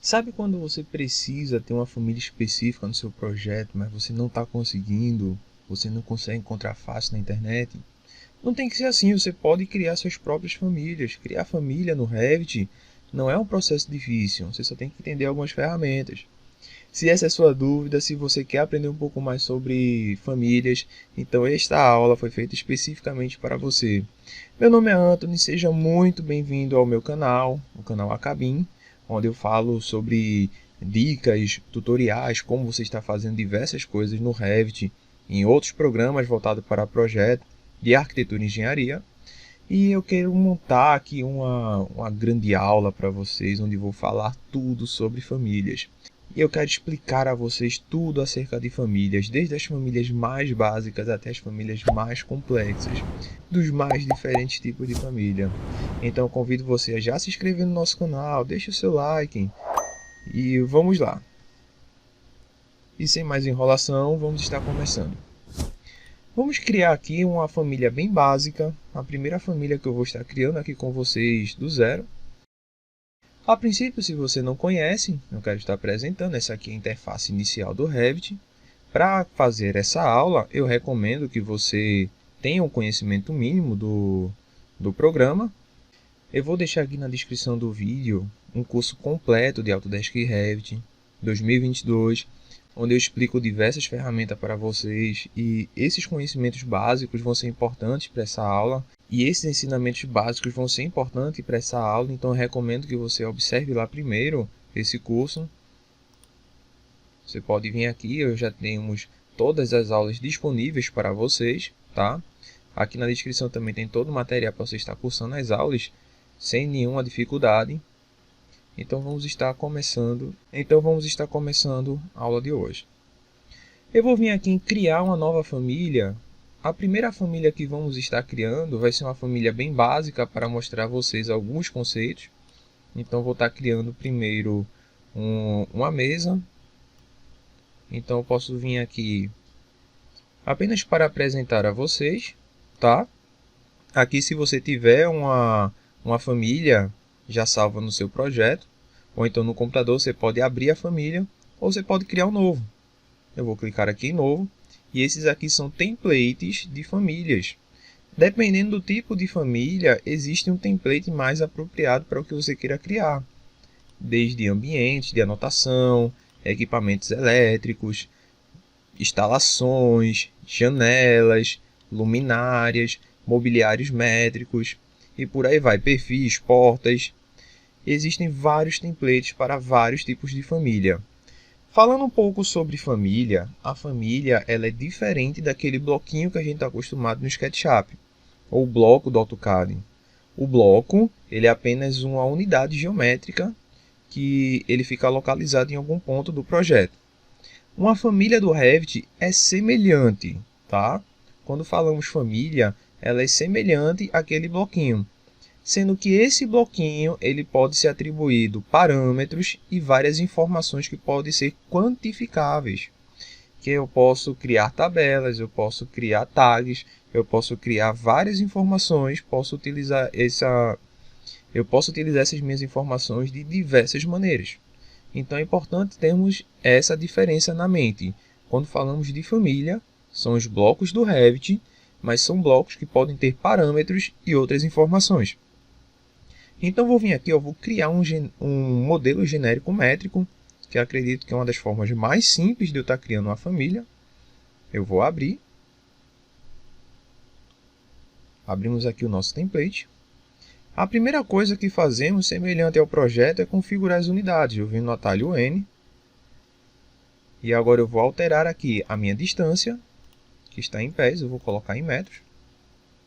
Sabe quando você precisa ter uma família específica no seu projeto, mas você não está conseguindo, você não consegue encontrar fácil na internet? Não tem que ser assim, você pode criar suas próprias famílias. Criar família no Revit não é um processo difícil, você só tem que entender algumas ferramentas. Se essa é a sua dúvida, se você quer aprender um pouco mais sobre famílias, então esta aula foi feita especificamente para você. Meu nome é Anthony, seja muito bem-vindo ao meu canal, o canal Acabim, onde eu falo sobre dicas, tutoriais, como você está fazendo diversas coisas no Revit, em outros programas voltados para projeto de arquitetura e engenharia. E eu quero montar aqui uma grande aula para vocês, onde vou falar tudo sobre famílias. E eu quero explicar a vocês tudo acerca de famílias, desde as famílias mais básicas até as famílias mais complexas, dos mais diferentes tipos de família. Então eu convido você a já se inscrever no nosso canal, deixe o seu like e vamos lá. E sem mais enrolação, vamos estar começando. Vamos criar aqui uma família bem básica, a primeira família que eu vou estar criando aqui com vocês do zero. A princípio, se você não conhece, eu quero estar apresentando, essa aqui é a interface inicial do Revit. Para fazer essa aula, eu recomendo que você tenha um conhecimento mínimo do programa. Eu vou deixar aqui na descrição do vídeo um curso completo de Autodesk Revit 2022, onde eu explico diversas ferramentas para vocês e esses conhecimentos básicos vão ser importantes para essa aula. E esses ensinamentos básicos vão ser importantes para essa aula, então eu recomendo que você observe lá primeiro esse curso. Você pode vir aqui, eu já temos todas as aulas disponíveis para vocês, tá? Aqui na descrição também tem todo o material para você estar cursando as aulas sem nenhuma dificuldade. Então vamos estar começando a aula de hoje. Eu vou vir aqui em criar uma nova família. A primeira família que vamos estar criando vai ser uma família bem básica para mostrar a vocês alguns conceitos. Então vou estar criando primeiro uma mesa. Então eu posso vir aqui apenas para apresentar a vocês, tá? Aqui se você tiver uma família já salva no seu projeto, ou então no computador você pode abrir a família, ou você pode criar um novo. Eu vou clicar aqui em novo, e esses aqui são templates de famílias. Dependendo do tipo de família, existe um template mais apropriado para o que você queira criar. Desde ambientes de anotação, equipamentos elétricos, instalações, janelas, luminárias, mobiliários métricos e por aí vai, perfis, portas. Existem vários templates para vários tipos de família. Falando um pouco sobre família, a família ela é diferente daquele bloquinho que a gente está acostumado no SketchUp, ou bloco do AutoCAD. O bloco ele é apenas uma unidade geométrica que ele fica localizado em algum ponto do projeto. Uma família do Revit é semelhante, tá? Quando falamos família, ela é semelhante àquele bloquinho, sendo que esse bloquinho ele pode ser atribuído parâmetros e várias informações que podem ser quantificáveis. Que eu posso criar tabelas, eu posso criar tags, eu posso criar várias informações, eu posso utilizar essas minhas informações de diversas maneiras. Então é importante termos essa diferença na mente. Quando falamos de família, são os blocos do Revit, mas são blocos que podem ter parâmetros e outras informações. Então vou vir aqui, eu vou criar um modelo genérico métrico, que eu acredito que é uma das formas mais simples de eu estar criando uma família. Eu vou abrir. Abrimos aqui o nosso template. A primeira coisa que fazemos, semelhante ao projeto, é configurar as unidades. Eu venho no atalho N. E agora eu vou alterar aqui a minha distância, que está em pés, eu vou colocar em metros.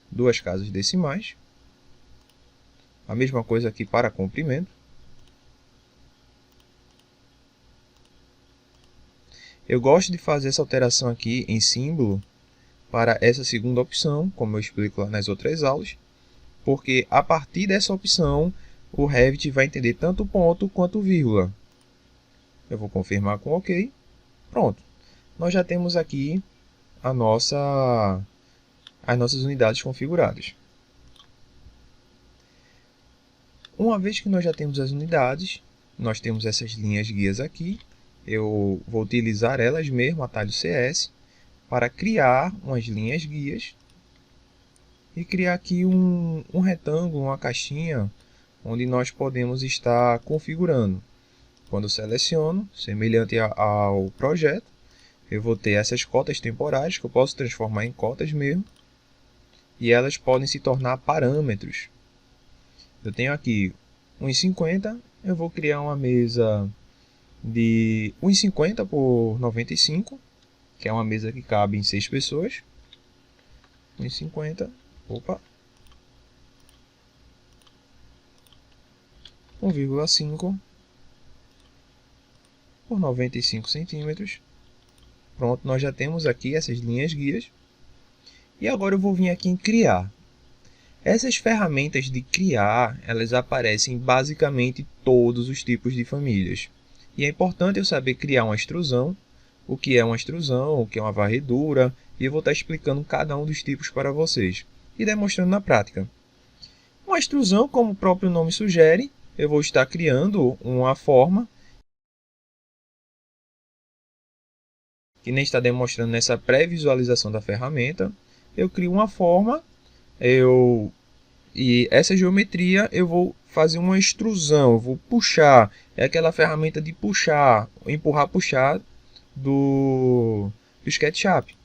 Duas casas decimais. A mesma coisa aqui para comprimento. Eu gosto de fazer essa alteração aqui em símbolo para essa segunda opção, como eu explico lá nas outras aulas, porque a partir dessa opção o Revit vai entender tanto ponto quanto vírgula. Eu vou confirmar com OK. Pronto. Nós já temos aqui as nossas unidades configuradas. Uma vez que nós já temos as unidades, nós temos essas linhas guias aqui. Eu vou utilizar elas mesmo, atalho CS, para criar umas linhas guias e criar aqui um retângulo, uma caixinha, onde nós podemos estar configurando. Quando eu seleciono, semelhante ao projeto, eu vou ter essas cotas temporárias, que eu posso transformar em cotas mesmo, e elas podem se tornar parâmetros. Eu tenho aqui 1,50, eu vou criar uma mesa de 1,50 por 95, que é uma mesa que cabe em 6 pessoas. 1,50, opa, 1,5 por 95 centímetros. Pronto, nós já temos aqui essas linhas guias. E agora eu vou vir aqui em criar. Essas ferramentas de criar, elas aparecem em basicamente todos os tipos de famílias. E é importante eu saber criar uma extrusão, o que é uma extrusão, o que é uma varredura, e eu vou estar explicando cada um dos tipos para vocês e demonstrando na prática. Uma extrusão, como o próprio nome sugere, eu vou estar criando uma forma, que nem está demonstrando nessa pré-visualização da ferramenta. Eu crio uma forma, e essa geometria eu vou fazer uma extrusão, eu vou puxar, é aquela ferramenta de puxar, empurrar, puxar do SketchUp.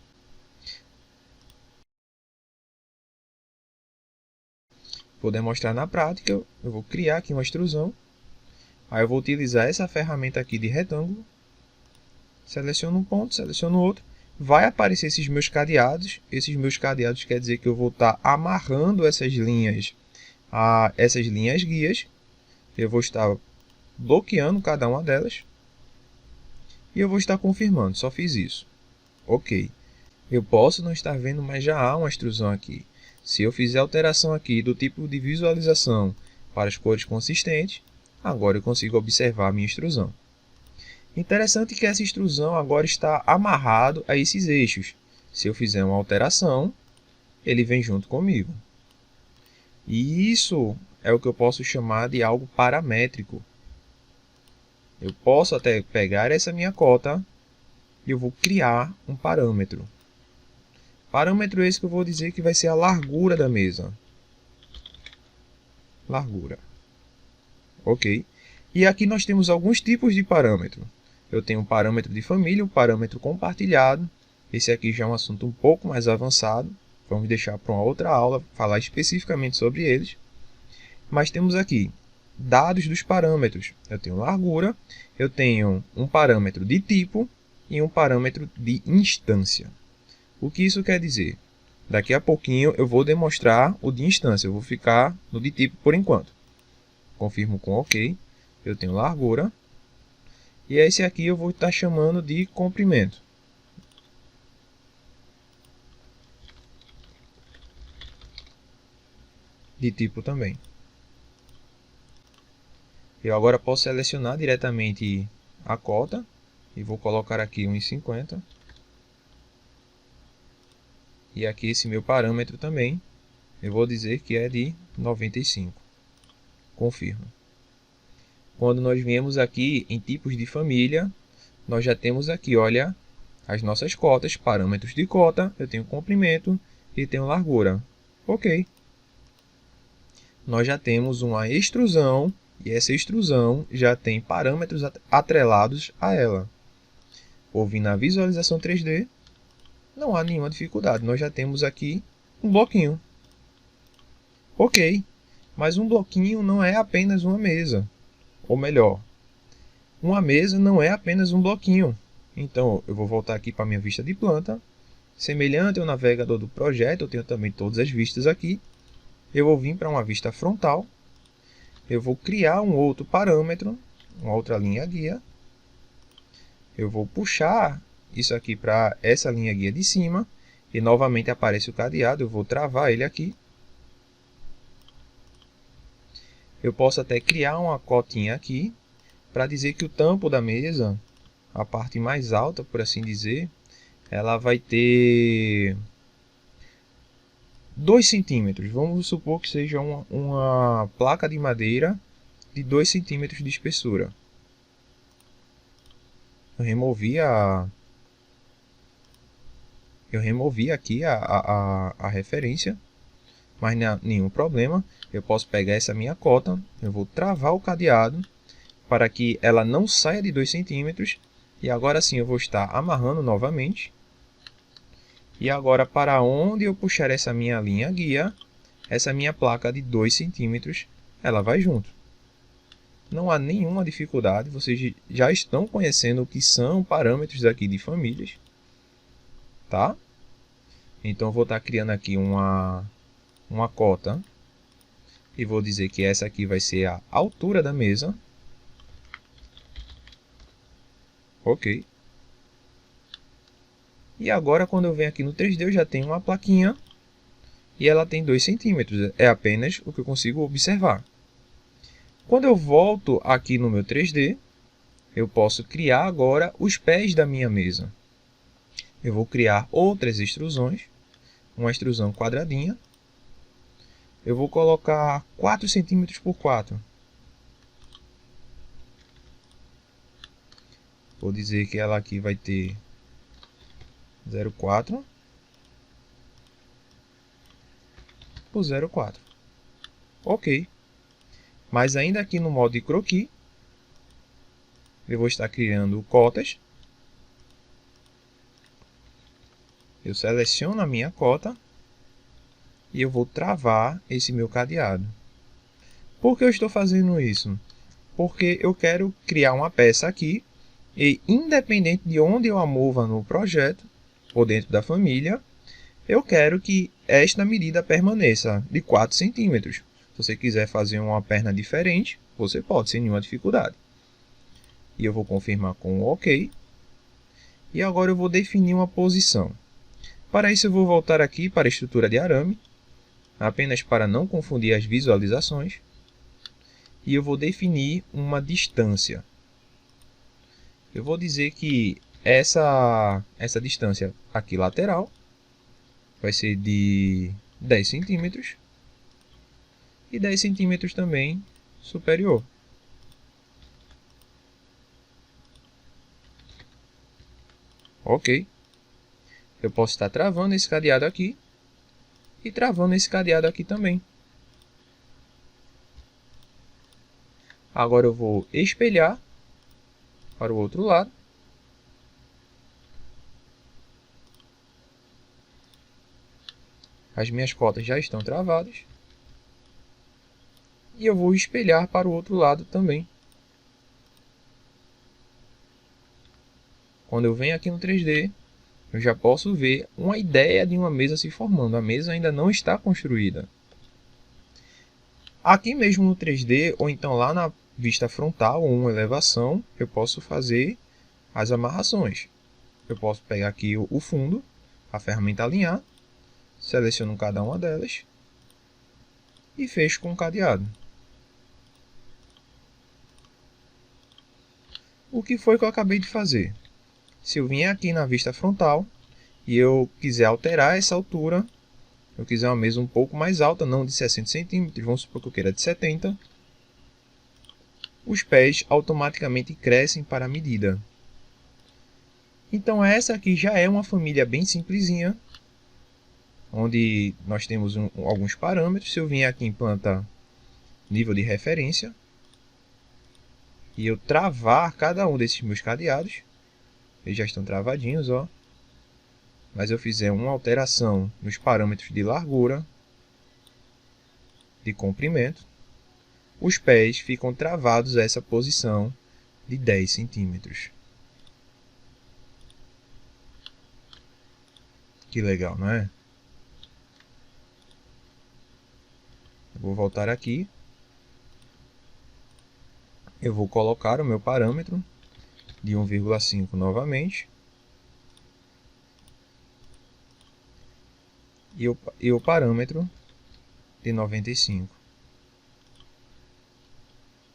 Vou demonstrar na prática, eu vou criar aqui uma extrusão, aí eu vou utilizar essa ferramenta aqui de retângulo, seleciono um ponto, seleciono outro, vai aparecer esses meus cadeados quer dizer que eu vou estar amarrando essas linhas a essas linhas guias, eu vou estar bloqueando cada uma delas, e eu vou estar confirmando, só fiz isso. Ok. Eu posso não estar vendo, mas já há uma extrusão aqui. Se eu fizer alteração aqui do tipo de visualização para as cores consistentes, agora eu consigo observar a minha extrusão. Interessante que essa extrusão agora está amarrado a esses eixos. Se eu fizer uma alteração, ele vem junto comigo. E isso é o que eu posso chamar de algo paramétrico. Eu posso até pegar essa minha cota e eu vou criar um parâmetro. Parâmetro esse que eu vou dizer que vai ser a largura da mesa. Largura. Ok. E aqui nós temos alguns tipos de parâmetro. Eu tenho um parâmetro de família, um parâmetro compartilhado. Esse aqui já é um assunto um pouco mais avançado. Vamos deixar para uma outra aula falar especificamente sobre eles. Mas temos aqui dados dos parâmetros. Eu tenho largura, eu tenho um parâmetro de tipo e um parâmetro de instância. O que isso quer dizer? Daqui a pouquinho eu vou demonstrar o de instância. Eu vou ficar no de tipo por enquanto. Confirmo com OK. Eu tenho largura. E esse aqui eu vou estar chamando de comprimento. De tipo também. Eu agora posso selecionar diretamente a cota. E vou colocar aqui 1,50. E aqui esse meu parâmetro também. Eu vou dizer que é de 95. Confirmo. Quando nós viemos aqui em tipos de família, nós já temos aqui, olha, as nossas cotas, parâmetros de cota. Eu tenho comprimento e tenho largura. Ok. Nós já temos uma extrusão e essa extrusão já tem parâmetros atrelados a ela. Vou vir na visualização 3D, não há nenhuma dificuldade. Nós já temos aqui um bloquinho. Ok, mas um bloquinho não é apenas uma mesa. Ou melhor, uma mesa não é apenas um bloquinho. Então, eu vou voltar aqui para a minha vista de planta. Semelhante ao navegador do projeto, eu tenho também todas as vistas aqui. Eu vou vir para uma vista frontal. Eu vou criar um outro parâmetro, uma outra linha guia. Eu vou puxar isso aqui para essa linha guia de cima. E novamente aparece o cadeado. Eu vou travar ele aqui. Eu posso até criar uma cotinha aqui para dizer que o tampo da mesa, a parte mais alta, por assim dizer, ela vai ter 2 centímetros. Vamos supor que seja uma placa de madeira de 2 centímetros de espessura. Eu removi aqui a referência, mas nenhum problema. Eu posso pegar essa minha cota, eu vou travar o cadeado para que ela não saia de 2 centímetros. E agora sim eu vou estar amarrando novamente. E agora, para onde eu puxar essa minha linha guia, essa minha placa de 2 centímetros, ela vai junto. Não há nenhuma dificuldade, vocês já estão conhecendo o que são parâmetros aqui de famílias, tá? Então, eu vou estar criando aqui uma cota e vou dizer que essa aqui vai ser a altura da mesa. Ok. E agora, quando eu venho aqui no 3D, eu já tenho uma plaquinha e ela tem 2 centímetros. É apenas o que eu consigo observar. Quando eu volto aqui no meu 3D, eu posso criar agora os pés da minha mesa. Eu vou criar outras extrusões, uma extrusão quadradinha. Eu vou colocar 4 centímetros por 4. Vou dizer que ela aqui vai ter 0,4 por 0,4. Ok. Mas ainda aqui no modo de croquis, eu vou estar criando cotas. Eu seleciono a minha cota e eu vou travar esse meu cadeado. Por que eu estou fazendo isso? Porque eu quero criar uma peça aqui e, independente de onde eu a mova no projeto ou dentro da família, eu quero que esta medida permaneça de 4 centímetros. Se você quiser fazer uma perna diferente, você pode, sem nenhuma dificuldade. E eu vou confirmar com o OK. E agora eu vou definir uma posição. Para isso eu vou voltar aqui para a estrutura de arame, apenas para não confundir as visualizações. E eu vou definir uma distância. Eu vou dizer que essa distância aqui lateral vai ser de 10 centímetros. E 10 centímetros também superior. Ok. Eu posso estar travando esse cadeado aqui e travando esse cadeado aqui também. Agora eu vou espelhar para o outro lado. As minhas cotas já estão travadas. E eu vou espelhar para o outro lado também. Quando eu venho aqui no 3D, eu já posso ver uma ideia de uma mesa se formando. A mesa ainda não está construída. Aqui mesmo no 3D, ou então lá na vista frontal ou uma elevação, eu posso fazer as amarrações. Eu posso pegar aqui o fundo, a ferramenta alinhar, seleciono cada uma delas e fecho com o cadeado. O que foi que eu acabei de fazer? Se eu vier aqui na vista frontal e eu quiser alterar essa altura, eu quiser uma mesa um pouco mais alta, não de 60 centímetros, vamos supor que eu queira de 70, os pés automaticamente crescem para a medida. Então essa aqui já é uma família bem simplesinha, onde nós temos alguns parâmetros. Se eu vier aqui em planta nível de referência, e eu travar cada um desses meus cadeados, eles já estão travadinhos, ó. Mas eu fizer uma alteração nos parâmetros de largura, de comprimento, os pés ficam travados a essa posição de 10 centímetros. Que legal, não é? Eu vou voltar aqui. Eu vou colocar o meu parâmetro de 1,5 novamente. E o parâmetro de 95.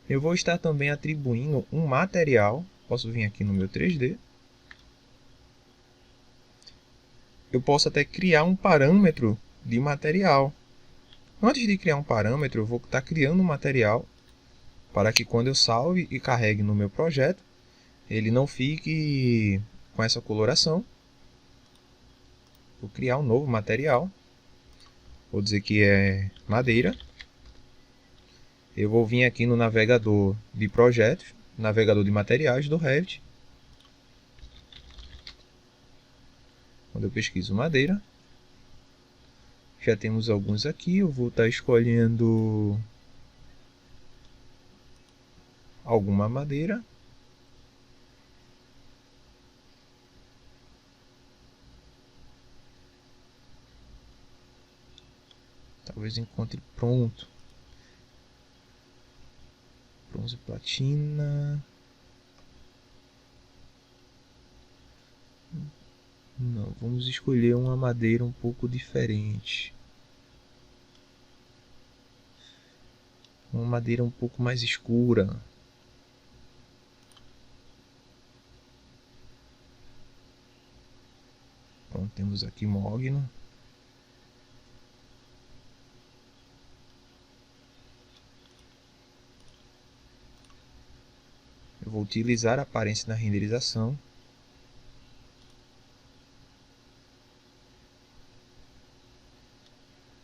Eu vou estar também atribuindo um material. Posso vir aqui no meu 3D. Eu posso até criar um parâmetro de material. Antes de criar um parâmetro, eu vou estar criando um material para que quando eu salve e carregue no meu projeto, ele não fique com essa coloração. Vou criar um novo material. Vou dizer que é madeira. Eu vou vir aqui no navegador de projetos, navegador de materiais do Revit. Quando eu pesquiso madeira, já temos alguns aqui. Eu vou estar escolhendo alguma madeira. Talvez encontre pronto. Bronze, platina. Não, vamos escolher uma madeira um pouco diferente. Uma madeira um pouco mais escura. Pronto, temos aqui mogno. Eu vou utilizar a aparência na renderização.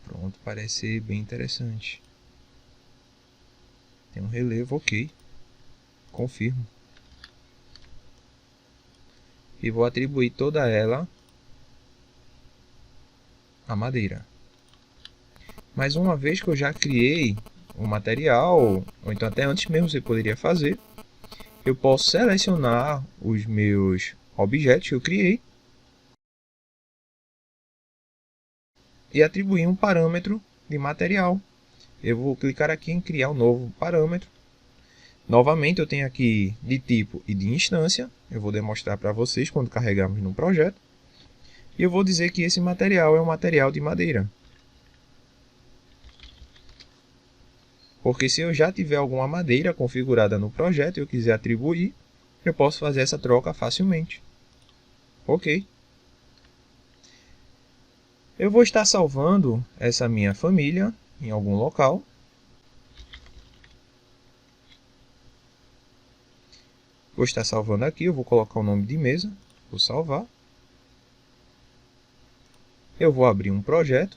Pronto, parece ser bem interessante. Tem um relevo, ok. Confirmo. E vou atribuir toda ela à madeira. Mas uma vez que eu já criei o material, ou então até antes mesmo você poderia fazer, eu posso selecionar os meus objetos que eu criei e atribuir um parâmetro de material. Eu vou clicar aqui em criar um novo parâmetro. Novamente eu tenho aqui de tipo e de instância. Eu vou demonstrar para vocês quando carregarmos no projeto. E eu vou dizer que esse material é um material de madeira. Porque se eu já tiver alguma madeira configurada no projeto e eu quiser atribuir, eu posso fazer essa troca facilmente. Ok. Eu vou estar salvando essa minha família em algum local. Vou estar salvando aqui, eu vou colocar o nome de mesa, vou salvar. Eu vou abrir um projeto.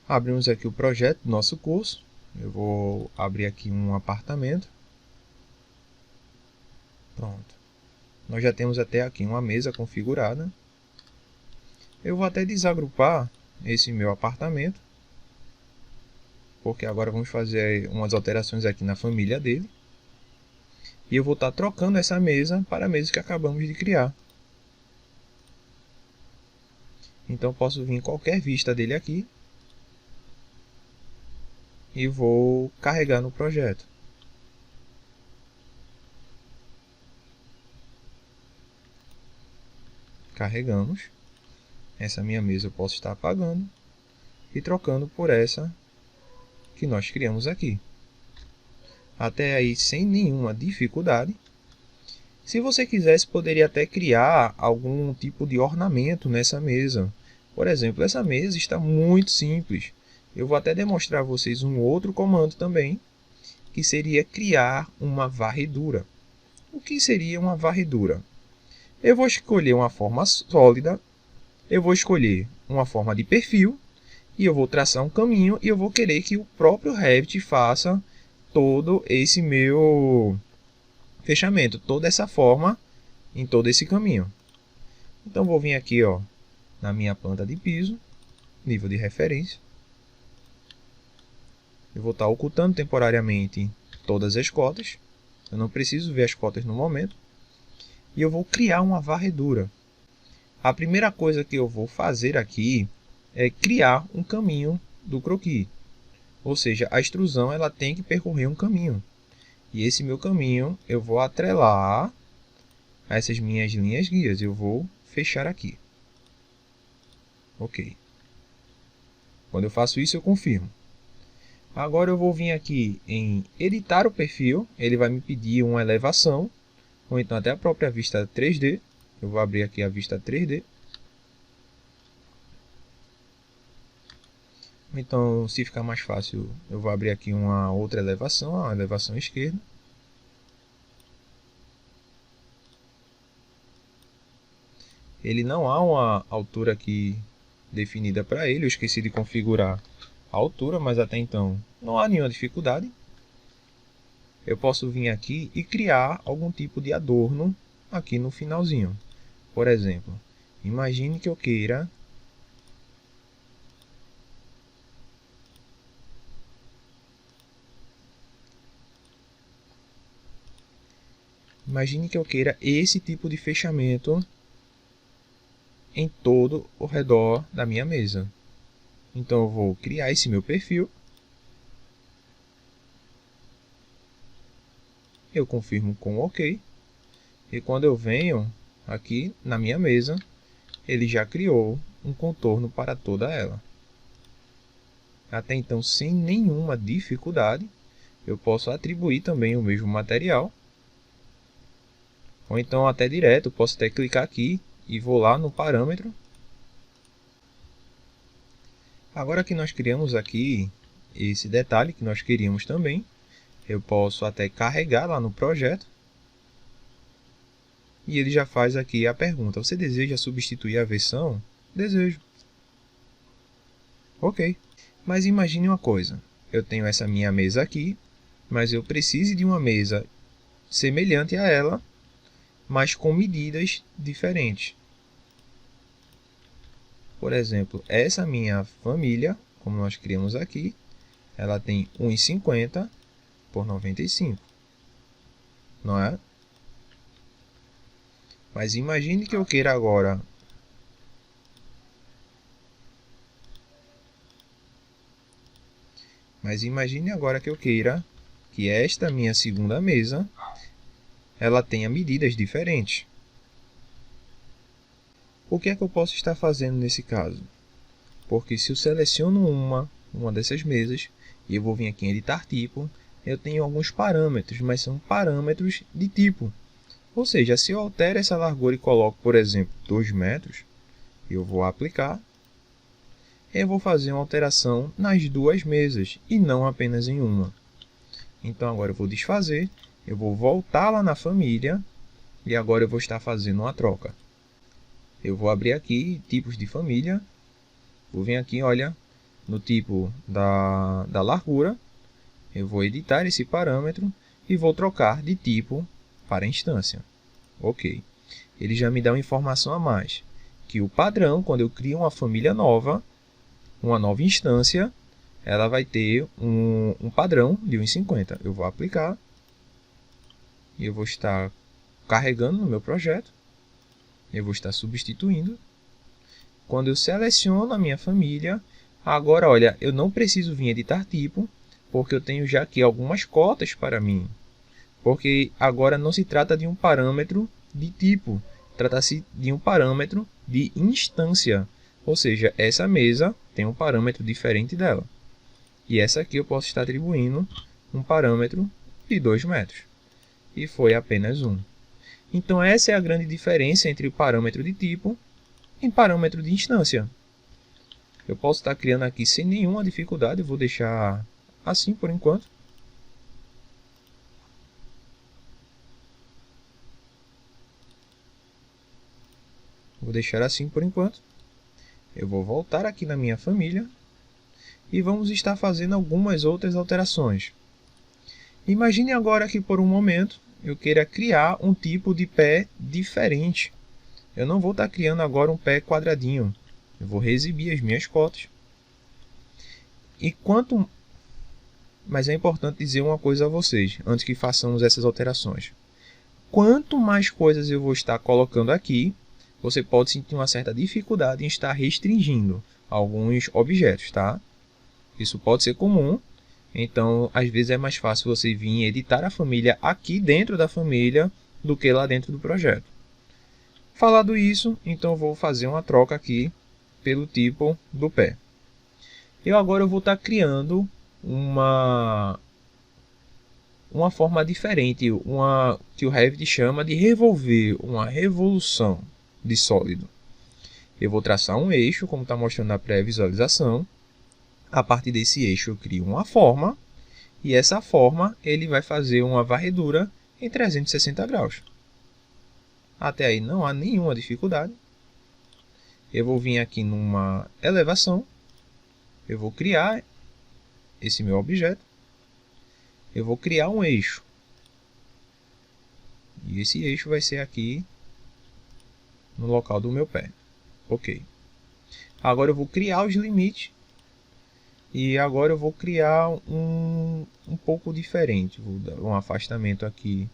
Abrimos aqui o projeto do nosso curso. Eu vou abrir aqui um apartamento. Pronto. Nós já temos até aqui uma mesa configurada. Eu vou até desagrupar esse meu apartamento, porque agora vamos fazer umas alterações aqui na família dele. E eu vou estar trocando essa mesa para a mesa que acabamos de criar. Então posso vir em qualquer vista dele aqui e vou carregar no projeto. Carregamos. Essa minha mesa eu posso estar apagando e trocando por essa que nós criamos aqui. Até aí sem nenhuma dificuldade. Se você quisesse, poderia até criar algum tipo de ornamento nessa mesa. Por exemplo, essa mesa está muito simples. Eu vou até demonstrar a vocês um outro comando também, que seria criar uma varredura. O que seria uma varredura? Eu vou escolher uma forma sólida, eu vou escolher uma forma de perfil, e eu vou traçar um caminho, e eu vou querer que o próprio Revit faça todo esse meu fechamento, toda essa forma em todo esse caminho. Então vou vir aqui, ó, na minha planta de piso, nível de referência. Eu vou estar ocultando temporariamente todas as cotas. Eu não preciso ver as cotas no momento. E eu vou criar uma varredura. A primeira coisa que eu vou fazer aqui é criar um caminho do croquis. Ou seja, a extrusão ela tem que percorrer um caminho. E esse meu caminho eu vou atrelar a essas minhas linhas guias. Eu vou fechar aqui. Ok. Quando eu faço isso, eu confirmo. Agora eu vou vir aqui em editar o perfil. Ele vai me pedir uma elevação, ou então até a própria vista 3D. Eu vou abrir aqui a vista 3D. Então, se ficar mais fácil, eu vou abrir aqui uma outra elevação, a elevação esquerda. Ele não há uma altura aqui definida para ele, eu esqueci de configurar a altura, mas até então não há nenhuma dificuldade. Eu posso vir aqui e criar algum tipo de adorno aqui no finalzinho. Por exemplo, imagine que eu queira esse tipo de fechamento em todo o redor da minha mesa. Então eu vou criar esse meu perfil. Eu confirmo com OK. E quando eu venho aqui na minha mesa, ele já criou um contorno para toda ela. Até então, sem nenhuma dificuldade, eu posso atribuir também o mesmo material. Ou então até direto, posso até clicar aqui e vou lá no parâmetro. Agora que nós criamos aqui esse detalhe que nós queríamos também, eu posso até carregar lá no projeto. E ele já faz aqui a pergunta: você deseja substituir a versão? Desejo. Ok. Mas imagine uma coisa. Eu tenho essa minha mesa aqui, mas eu preciso de uma mesa semelhante a ela, mas com medidas diferentes. Por exemplo, essa minha família, como nós criamos aqui, ela tem 1,50 por 95, não é? Mas imagine que eu queira agora que esta minha segunda mesa ela tenha medidas diferentes. O que é que eu posso estar fazendo nesse caso? Porque se eu seleciono uma dessas mesas e eu vou vir aqui em editar tipo, eu tenho alguns parâmetros, mas são parâmetros de tipo. Ou seja, se eu altero essa largura e coloco, por exemplo, 2 metros, eu vou aplicar, eu vou fazer uma alteração nas duas mesas e não apenas em uma. Então agora eu vou desfazer, eu vou voltar lá na família e agora eu vou estar fazendo uma troca. Eu vou abrir aqui tipos de família, vou vir aqui, olha, no tipo da largura, eu vou editar esse parâmetro e vou trocar de tipo para instância. Ok. Ele já me dá uma informação a mais, que o padrão, quando eu crio uma família nova, uma nova instância, ela vai ter um padrão de 1,50. Eu vou aplicar e eu vou estar carregando no meu projeto. Eu vou estar substituindo. Quando eu seleciono a minha família, agora, olha, eu não preciso vir editar tipo, porque eu tenho já aqui algumas cotas para mim. Porque agora não se trata de um parâmetro de tipo, trata-se de um parâmetro de instância. Ou seja, essa mesa tem um parâmetro diferente dela. E essa aqui eu posso estar atribuindo um parâmetro de 2 metros. E foi apenas um. Então essa é a grande diferença entre o parâmetro de tipo e parâmetro de instância. Eu posso estar criando aqui sem nenhuma dificuldade, eu vou deixar assim por enquanto. Vou deixar assim por enquanto. Eu vou voltar aqui na minha família e vamos estar fazendo algumas outras alterações. Imagine agora que por um momento eu queira criar um tipo de pé diferente. Eu não vou estar criando agora um pé quadradinho. Eu vou reexibir as minhas cotas. Mas é importante dizer uma coisa a vocês, antes que façamos essas alterações. Quanto mais coisas eu vou estar colocando aqui, você pode sentir uma certa dificuldade em estar restringindo alguns objetos, tá? Isso pode ser comum, então às vezes é mais fácil você vir editar a família aqui dentro da família do que lá dentro do projeto. Falado isso, então eu vou fazer uma troca aqui pelo tipo do pé. Agora eu vou estar criando uma forma diferente, que o Revit chama de revolver, uma revolução de sólido. Eu vou traçar um eixo, como está mostrando na pré-visualização. A partir desse eixo eu crio uma forma, e essa forma ele vai fazer uma varredura em 360 graus. Até aí não há nenhuma dificuldade. Eu vou vir aqui numa elevação, eu vou criar esse meu objeto, eu vou criar um eixo. E esse eixo vai ser aqui no local do meu pé. Ok. Agora eu vou criar os limites. E agora eu vou criar um pouco diferente. Vou dar um afastamento aqui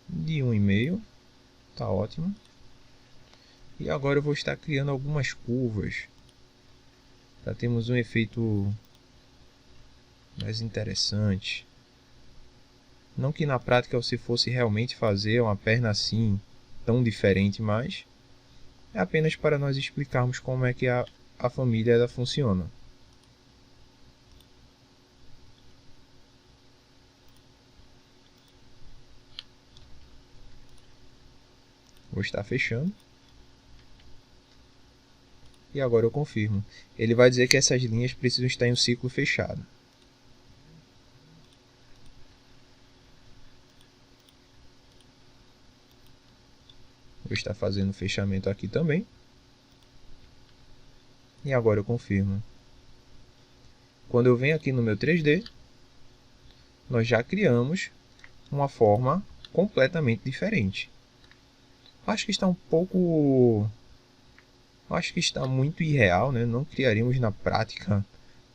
de 1,5. Tá ótimo. E agora eu vou estar criando algumas curvas, para termos um efeito mais interessante. Não que na prática você fosse realmente fazer uma perna assim, tão diferente, mas é apenas para nós explicarmos como é que a família ela funciona. Vou estar fechando. E agora eu confirmo. Ele vai dizer que essas linhas precisam estar em um ciclo fechado. Vou estar fazendo o fechamento aqui também. E agora eu confirmo. Quando eu venho aqui no meu 3D, nós já criamos uma forma completamente diferente. Acho que está um pouco... Acho que está muito irreal, né? Não criaríamos na prática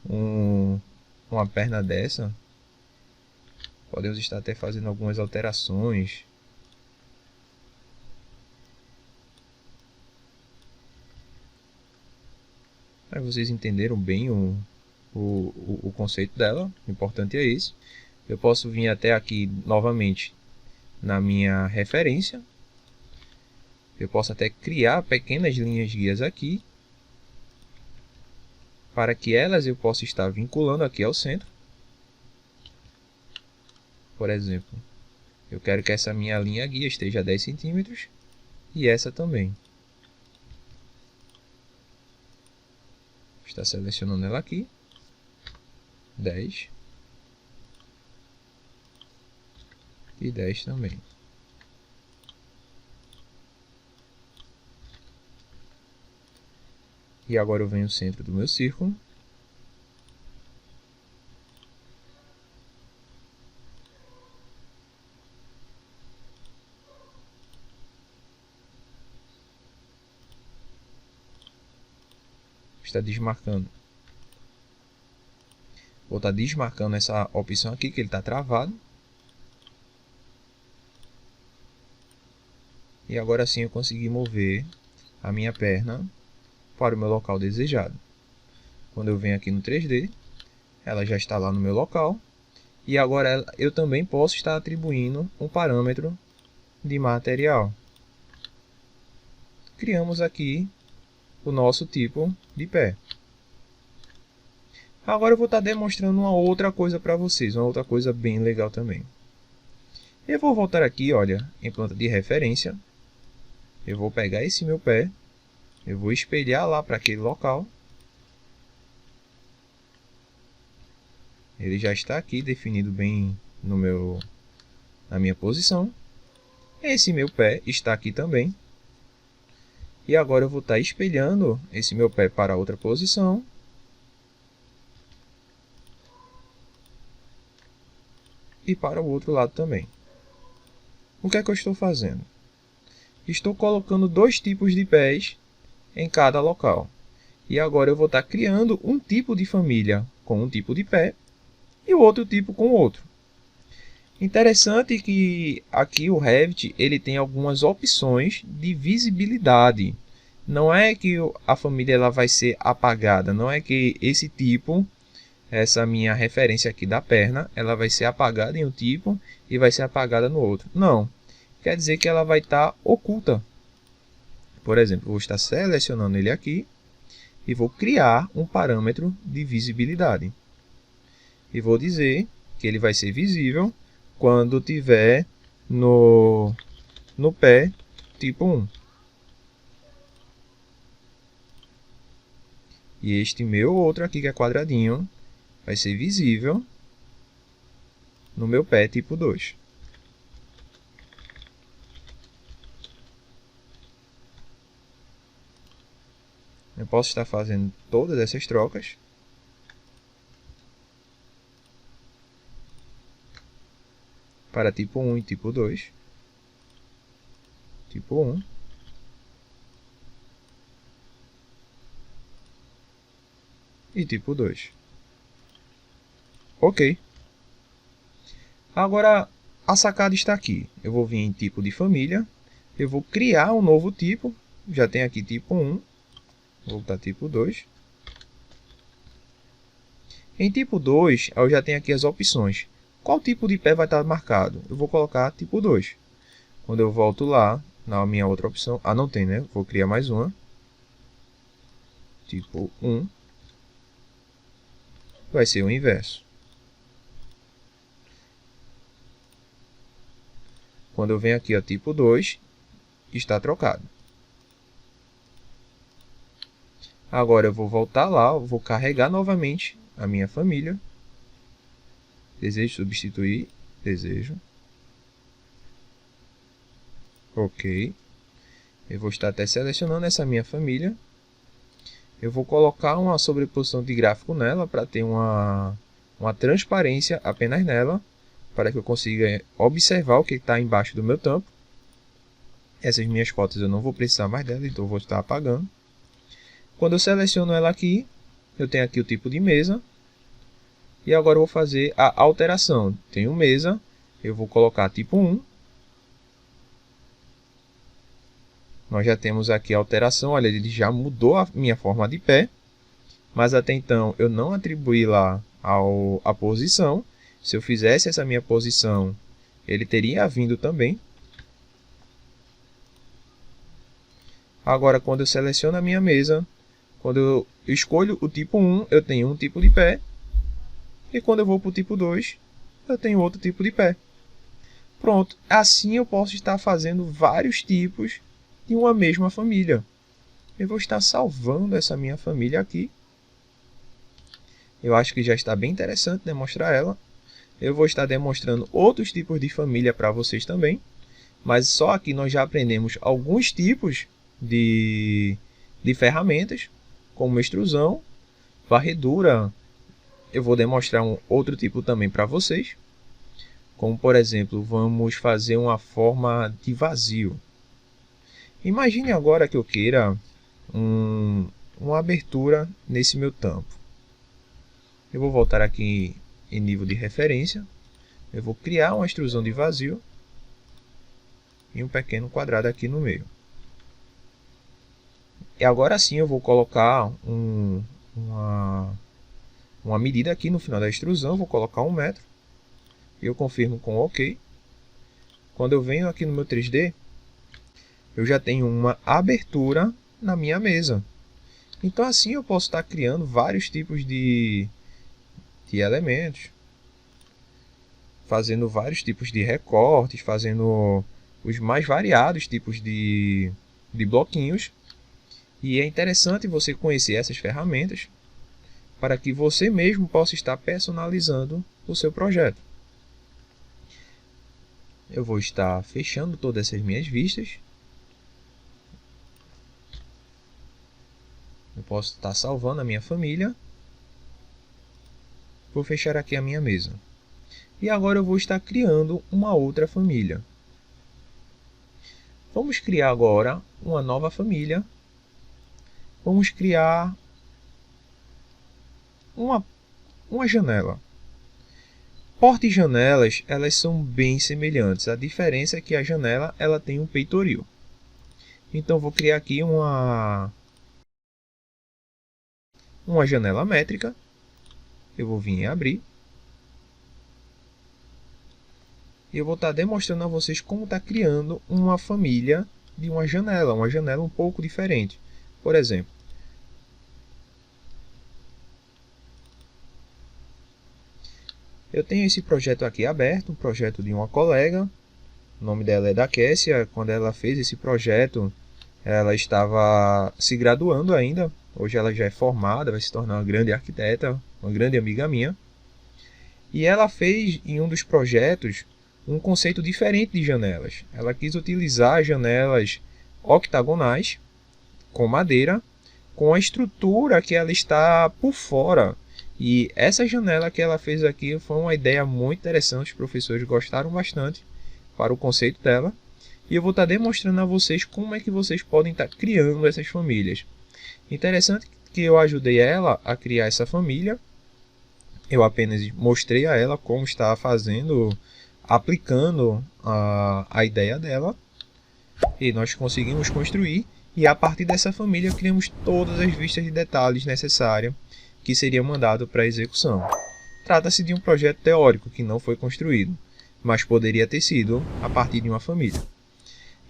uma perna dessa. Podemos estar até fazendo algumas alterações. Mas vocês entenderam bem o conceito dela. O importante é esse. Eu posso vir até aqui novamente na minha referência. Eu posso até criar pequenas linhas guias aqui, para que elas eu possa estar vinculando aqui ao centro. Por exemplo, eu quero que essa minha linha guia esteja a 10 centímetros e essa também. Vou estar selecionando ela aqui, 10 e 10 também. E agora eu venho no centro do meu círculo. Está desmarcando. Vou estar desmarcando essa opção aqui, que ele está travado. E agora sim eu consegui mover a minha perna para o meu local desejado. Quando eu venho aqui no 3D, ela já está lá no meu local. E agora eu também posso estar atribuindo um parâmetro de material. Criamos aqui o nosso tipo de pé. Agora eu vou estar demonstrando uma outra coisa para vocês, uma outra coisa bem legal também. Eu vou voltar aqui, olha, em planta de referência. Eu vou pegar esse meu pé, eu vou espelhar lá para aquele local. Ele já está aqui definido bem na minha posição. Esse meu pé está aqui também. E agora eu vou estar espelhando esse meu pé para outra posição. E para o outro lado também. O que é que eu estou fazendo? Estou colocando dois tipos de pés em cada local. E agora eu vou estar criando um tipo de família com um tipo de pé e o outro tipo com outro. Interessante que aqui o Revit ele tem algumas opções de visibilidade. Não é que a família ela vai ser apagada, não é que esse tipo, essa minha referência aqui da perna, ela vai ser apagada em um tipo e vai ser apagada no outro. Não, quer dizer que ela vai estar oculta. Por exemplo, vou estar selecionando ele aqui e vou criar um parâmetro de visibilidade. E vou dizer que ele vai ser visível quando tiver no pé tipo 1. E este meu outro aqui, que é quadradinho, vai ser visível no meu pé tipo 2. Eu posso estar fazendo todas essas trocas. Para tipo 1 e tipo 2. Tipo 1. E tipo 2. Ok. Agora, a sacada está aqui. Eu vou vir em tipo de família. Eu vou criar um novo tipo. Já tem aqui tipo 1. Vou botar tipo 2. Em tipo 2, eu já tenho aqui as opções. Qual tipo de pé vai estar marcado? Eu vou colocar tipo 2. Quando eu volto lá, na minha outra opção... Ah, não tem, né? Vou criar mais uma. Tipo 1. Vai ser o inverso. Quando eu venho aqui, ó, tipo 2, está trocado. Agora eu vou voltar lá, eu vou carregar novamente a minha família. Desejo substituir. Desejo. Ok. Eu vou estar até selecionando essa minha família. Eu vou colocar uma sobreposição de gráfico nela para ter uma transparência apenas nela, para que eu consiga observar o que está embaixo do meu tampo. Essas minhas fotos eu não vou precisar mais dela, então eu vou estar apagando. Quando eu seleciono ela aqui, eu tenho aqui o tipo de mesa. E agora eu vou fazer a alteração. Tenho mesa, eu vou colocar tipo 1. Nós já temos aqui a alteração, olha, ele já mudou a minha forma de pé. Mas até então eu não atribuí lá a posição. Se eu fizesse essa minha posição, ele teria vindo também. Agora, quando eu seleciono a minha mesa, quando eu escolho o tipo 1, eu tenho um tipo de pé. E quando eu vou para o tipo 2, eu tenho outro tipo de pé. Pronto, assim eu posso estar fazendo vários tipos de uma mesma família. Eu vou estar salvando essa minha família aqui. Eu acho que já está bem interessante demonstrar ela. Eu vou estar demonstrando outros tipos de família para vocês também. Mas só aqui nós já aprendemos alguns tipos de ferramentas, como extrusão, varredura. Eu vou demonstrar um outro tipo também para vocês. Como, por exemplo, vamos fazer uma forma de vazio. Imagine agora que eu queira uma abertura nesse meu tampo. Eu vou voltar aqui em nível de referência. Eu vou criar uma extrusão de vazio e um pequeno quadrado aqui no meio. E agora sim eu vou colocar uma medida aqui no final da extrusão. Vou colocar 1 metro. E eu confirmo com OK. Quando eu venho aqui no meu 3D, eu já tenho uma abertura na minha mesa. Então assim eu posso estar criando vários tipos de elementos, fazendo vários tipos de recortes, fazendo os mais variados tipos de bloquinhos. E é interessante você conhecer essas ferramentas para que você mesmo possa estar personalizando o seu projeto. Eu vou estar fechando todas essas minhas vistas. Eu posso estar salvando a minha família. Vou fechar aqui a minha mesa. E agora eu vou estar criando uma outra família. Vamos criar agora uma nova família. Vamos criar uma janela. Porta e janelas, elas são bem semelhantes. A diferença é que a janela ela tem um peitoril. Então vou criar aqui uma janela métrica. Eu vou vir em abrir. E eu vou estar demonstrando a vocês como está criando uma família de uma janela um pouco diferente. Por exemplo, Eu tenho esse projeto aqui aberto, um projeto de uma colega, o nome dela é da Kessia. Quando ela fez esse projeto, ela estava se graduando ainda, hoje ela já é formada, vai se tornar uma grande arquiteta, uma grande amiga minha. E ela fez em um dos projetos um conceito diferente de janelas. Ela quis utilizar janelas octagonais com madeira, com a estrutura que ela está por fora. E essa janela que ela fez aqui foi uma ideia muito interessante, os professores gostaram bastante para o conceito dela. E eu vou estar demonstrando a vocês como é que vocês podem estar criando essas famílias. Interessante que eu ajudei ela a criar essa família. Eu apenas mostrei a ela como está fazendo, aplicando a ideia dela. E nós conseguimos construir. E a partir dessa família criamos todas as vistas de detalhes necessárias que seria mandado para a execução. Trata-se de um projeto teórico que não foi construído, mas poderia ter sido a partir de uma família.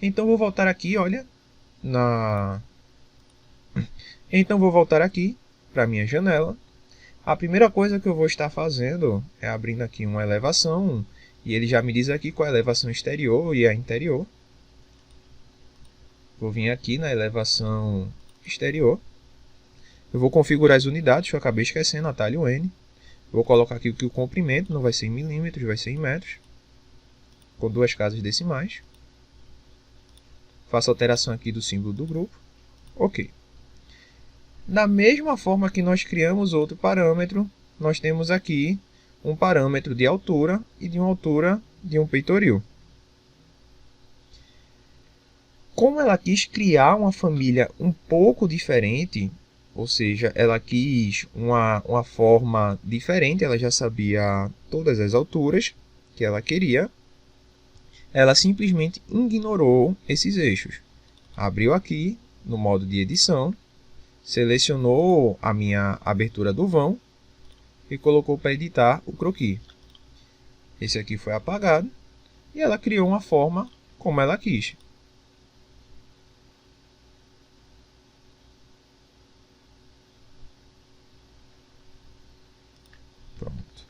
Então vou voltar aqui, olha, Então vou voltar aqui para a minha janela. A primeira coisa que eu vou estar fazendo é abrindo aqui uma elevação, e ele já me diz aqui qual é a elevação exterior e a interior. Vou vir aqui na elevação exterior. Eu vou configurar as unidades, que eu acabei esquecendo, atalho N. Vou colocar aqui que o comprimento não vai ser em milímetros, vai ser em metros, com 2 casas decimais. Faço alteração aqui do símbolo do grupo. Ok. Da mesma forma que nós criamos outro parâmetro, nós temos aqui um parâmetro de altura e de uma altura de um peitoril. Como ela quis criar uma família um pouco diferente, ou seja, ela quis uma forma diferente, ela já sabia todas as alturas que ela queria, ela simplesmente ignorou esses eixos. Abriu aqui no modo de edição, selecionou a minha abertura do vão e colocou para editar o croquis. Esse aqui foi apagado e ela criou uma forma como ela quis. Pronto.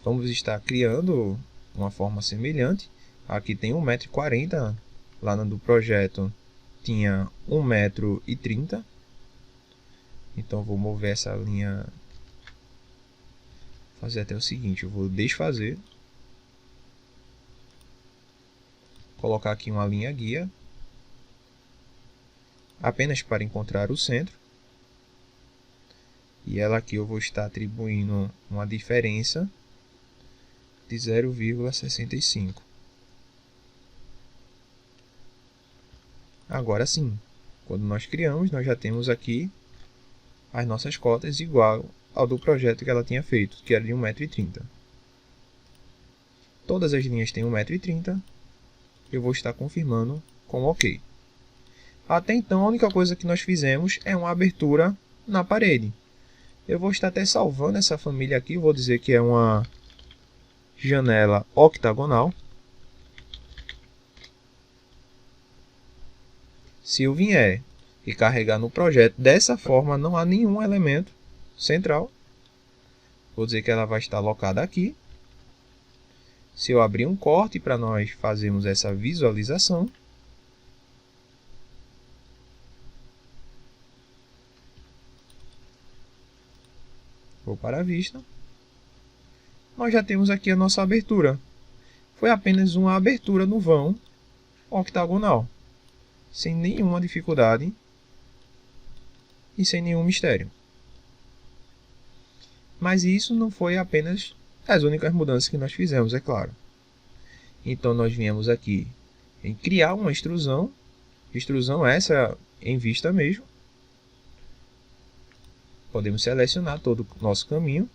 Vamos estar criando uma forma semelhante. Aqui tem 1,40 m, lá no do projeto tinha 1,30 m. Então vou mover essa linha, fazer até o seguinte, eu vou desfazer, colocar aqui uma linha guia, apenas para encontrar o centro. E ela aqui eu vou estar atribuindo uma diferença de 0,65. Agora sim, quando nós criamos, nós já temos aqui as nossas cotas igual ao do projeto que ela tinha feito, que era de 1,30 m. Todas as linhas têm 1,30 m. Eu vou estar confirmando com OK. Até então, a única coisa que nós fizemos é uma abertura na parede. Eu vou estar até salvando essa família aqui, vou dizer que é uma janela octagonal. Se eu vier e carregar no projeto dessa forma, não há nenhum elemento central. Vou dizer que ela vai estar alocada aqui. Se eu abrir um corte para nós fazermos essa visualização, vou para a vista, nós já temos aqui a nossa abertura. Foi apenas uma abertura no vão octagonal, sem nenhuma dificuldade e sem nenhum mistério. Mas isso não foi apenas as únicas mudanças que nós fizemos, é claro. Então nós viemos aqui em criar uma extrusão essa em vista mesmo. Podemos selecionar todo o nosso caminho.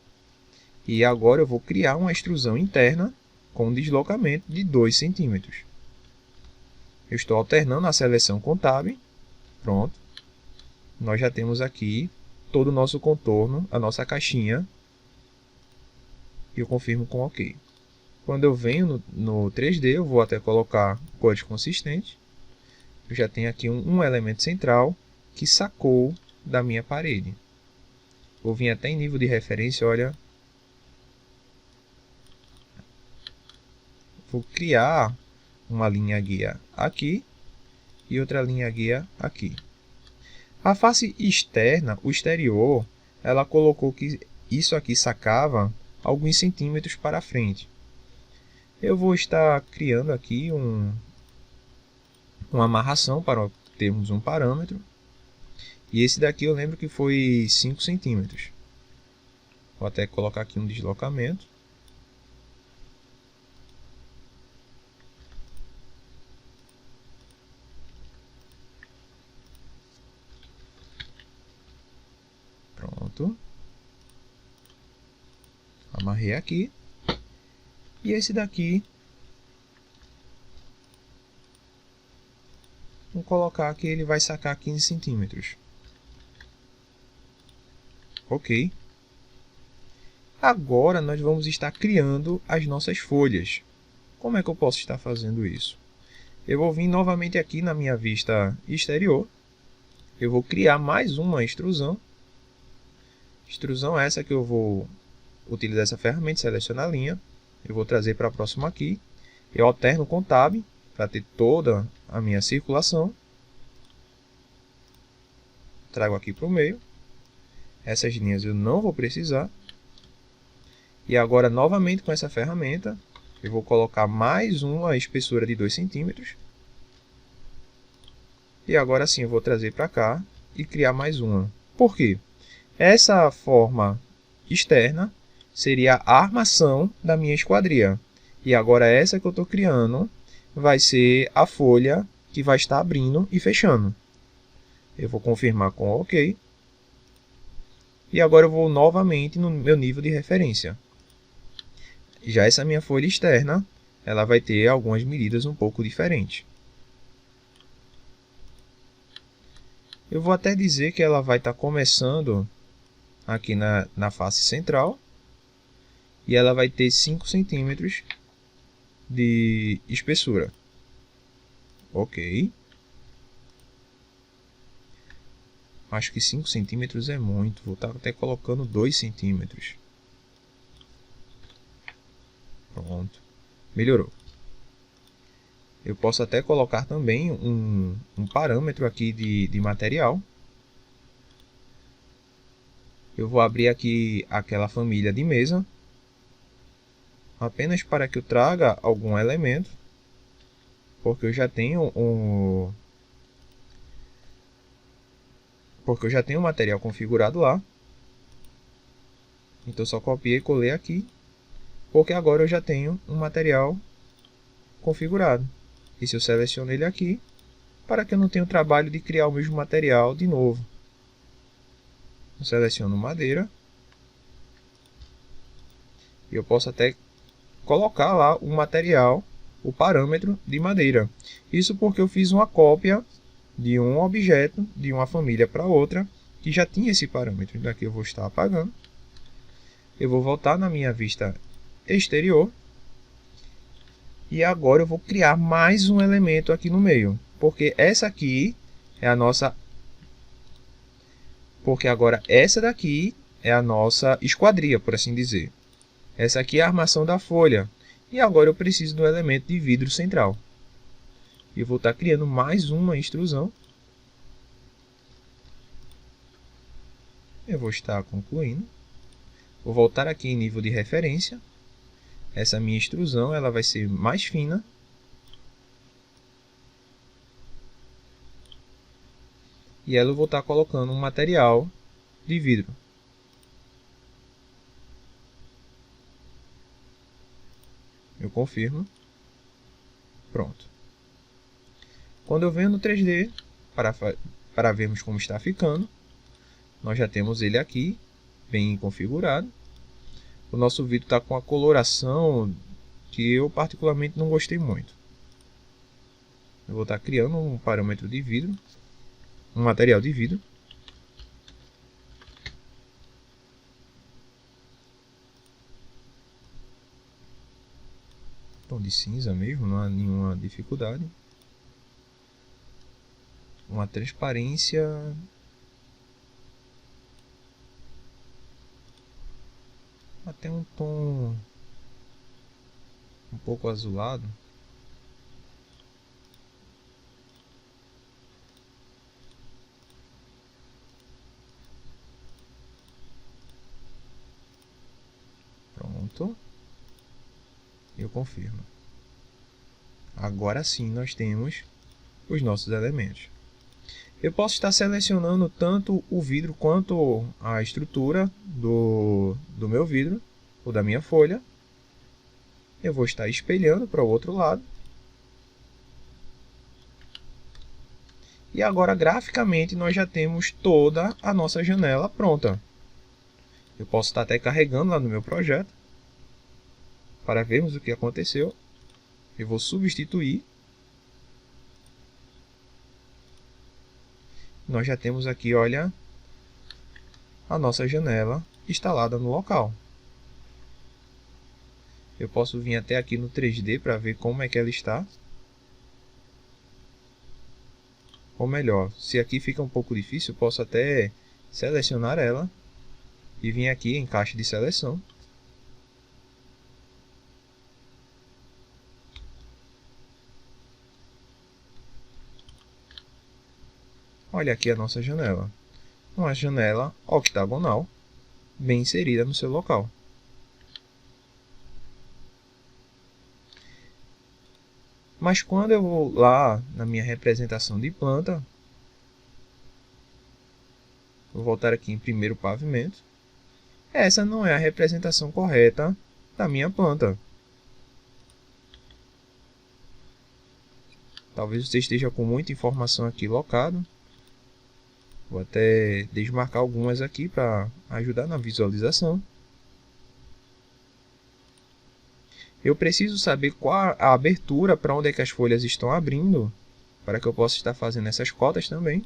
E agora eu vou criar uma extrusão interna com um deslocamento de 2 centímetros. Eu estou alternando a seleção com Tab. Pronto. Nós já temos aqui todo o nosso contorno, a nossa caixinha. E eu confirmo com OK. Quando eu venho no 3D, eu vou até colocar código consistente. Eu já tenho aqui um elemento central que sacou da minha parede. Vou vir até em nível de referência, olha. vou criar uma linha guia aqui e outra linha guia aqui. A face externa, o exterior, ela colocou que isso aqui sacava alguns centímetros para frente. Eu vou estar criando aqui uma amarração para termos um parâmetro. E esse daqui eu lembro que foi 5 centímetros. Vou até colocar aqui um deslocamento. Pronto. Amarrei aqui. E esse daqui, vou colocar que ele vai sacar 15 centímetros. Ok. Agora nós vamos estar criando as nossas folhas. Como é que eu posso estar fazendo isso? Eu vou vir novamente aqui na minha vista exterior. Eu vou criar mais uma extrusão. Extrusão essa que eu vou utilizar essa ferramenta, selecionar a linha. Eu vou trazer para próximo aqui. Eu alterno com Tab para ter toda a minha circulação. Trago aqui para o meio. Essas linhas eu não vou precisar. E agora, novamente com essa ferramenta, eu vou colocar mais uma espessura de 2 centímetros. E agora sim eu vou trazer para cá e criar mais uma. Por quê? Essa forma externa seria a armação da minha esquadria. E agora essa que eu estou criando vai ser a folha que vai estar abrindo e fechando. Eu vou confirmar com OK. E agora eu vou novamente no meu nível de referência. Já essa minha folha externa, ela vai ter algumas medidas um pouco diferentes. Eu vou até dizer que ela vai estar começando aqui na face central. E ela vai ter 5 centímetros de espessura. Ok. Acho que 5 centímetros é muito. Vou estar até colocando 2 centímetros. Pronto. Melhorou. Eu posso até colocar também um parâmetro aqui de material. Eu vou abrir aqui aquela família de mesa. Apenas para que eu traga algum elemento. Porque eu já tenho o material configurado lá. Então só copiei e colei aqui. Porque agora eu já tenho um material configurado. E se eu seleciono ele aqui, para que eu não tenha o trabalho de criar o mesmo material de novo. Eu seleciono madeira. E eu posso até colocar lá o material, o parâmetro de madeira. Isso porque eu fiz uma cópia de um objeto, de uma família para outra, que já tinha esse parâmetro. Daqui eu vou estar apagando. Eu vou voltar na minha vista exterior. E agora eu vou criar mais um elemento aqui no meio. Porque essa aqui é a nossa... Porque agora essa daqui é a nossa esquadria, por assim dizer. Essa aqui é a armação da folha. E agora eu preciso do elemento de vidro central. E eu vou estar criando mais uma extrusão. Eu vou estar concluindo. Vou voltar aqui em nível de referência. Essa minha extrusão ela vai ser mais fina. E ela eu vou estar colocando um material de vidro. Eu confirmo. Pronto. Quando eu venho no 3D, para vermos como está ficando, nós já temos ele aqui, bem configurado. O nosso vidro está com a coloração que eu particularmente não gostei muito. Eu vou estar criando um parâmetro de vidro, um material de vidro. Tom de cinza mesmo, não há nenhuma dificuldade. Uma transparência até um tom um pouco azulado. Pronto. Eu confirmo. Agora sim nós temos os nossos elementos. Eu posso estar selecionando tanto o vidro quanto a estrutura do meu vidro ou da minha folha. Eu vou estar espelhando para o outro lado. E agora, graficamente, nós já temos toda a nossa janela pronta. Eu posso estar até carregando lá no meu projeto para vermos o que aconteceu. Eu vou substituir. Nós já temos aqui, olha, a nossa janela instalada no local. Eu posso vir até aqui no 3D para ver como é que ela está. Ou melhor, se aqui fica um pouco difícil, eu posso até selecionar ela e vir aqui em caixa de seleção. Olha aqui a nossa janela. Uma janela octagonal, bem inserida no seu local. Mas quando eu vou lá na minha representação de planta, vou voltar aqui em primeiro pavimento, essa não é a representação correta da minha planta. Talvez você esteja com muita informação aqui locado. Vou até desmarcar algumas aqui para ajudar na visualização. Eu preciso saber qual a abertura para onde é que as folhas estão abrindo, para que eu possa estar fazendo essas cotas também.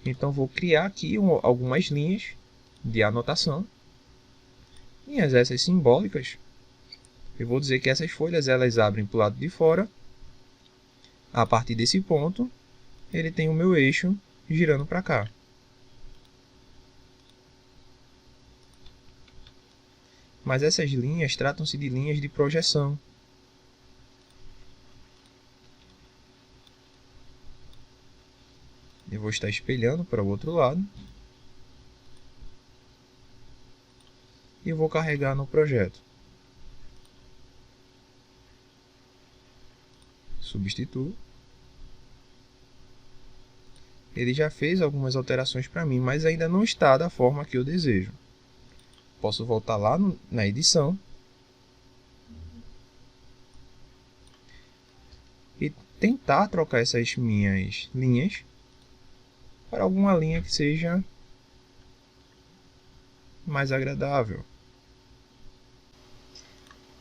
Então vou criar aqui algumas linhas de anotação. Linhas essas simbólicas. Eu vou dizer que essas folhas elas abrem para o lado de fora. A partir desse ponto, ele tem o meu eixo girando para cá. Mas essas linhas tratam-se de linhas de projeção. Eu vou estar espelhando para o outro lado. E vou carregar no projeto. Substituo. Ele já fez algumas alterações para mim, mas ainda não está da forma que eu desejo. Posso voltar lá na edição e tentar trocar essas minhas linhas para alguma linha que seja mais agradável.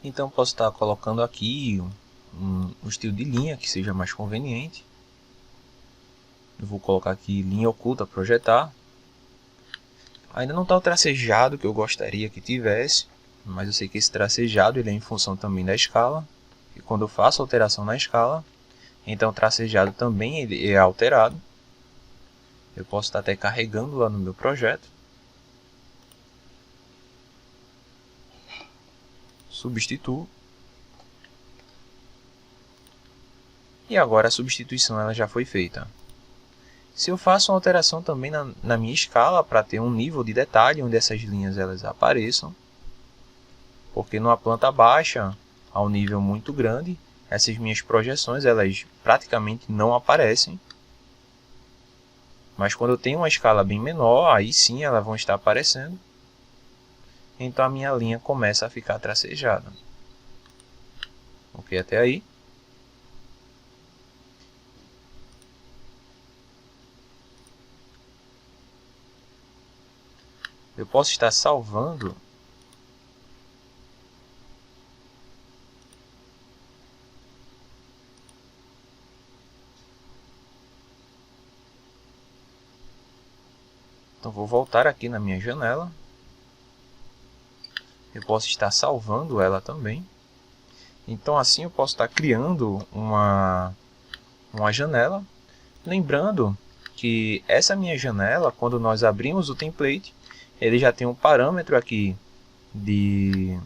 Então posso estar colocando aqui um estilo de linha que seja mais conveniente. Eu vou colocar aqui linha oculta projetar. Ainda não está o tracejado que eu gostaria que tivesse, mas eu sei que esse tracejado ele é em função também da escala. E quando eu faço alteração na escala, então o tracejado também ele é alterado. Eu posso estar até carregando lá no meu projeto. Substituo. E agora a substituição ela já foi feita. Se eu faço uma alteração também na minha escala para ter um nível de detalhe onde essas linhas elas apareçam, porque numa planta baixa, a um nível muito grande, essas minhas projeções elas praticamente não aparecem. Mas quando eu tenho uma escala bem menor, aí sim elas vão estar aparecendo. Então a minha linha começa a ficar tracejada. Ok, até aí. Eu posso estar salvando então vou voltar aqui na minha janela. Eu posso estar salvando ela também. Então assim eu posso estar criando uma janela. Lembrando que essa minha janela, quando nós abrimos o template, ele já tem um parâmetro aqui de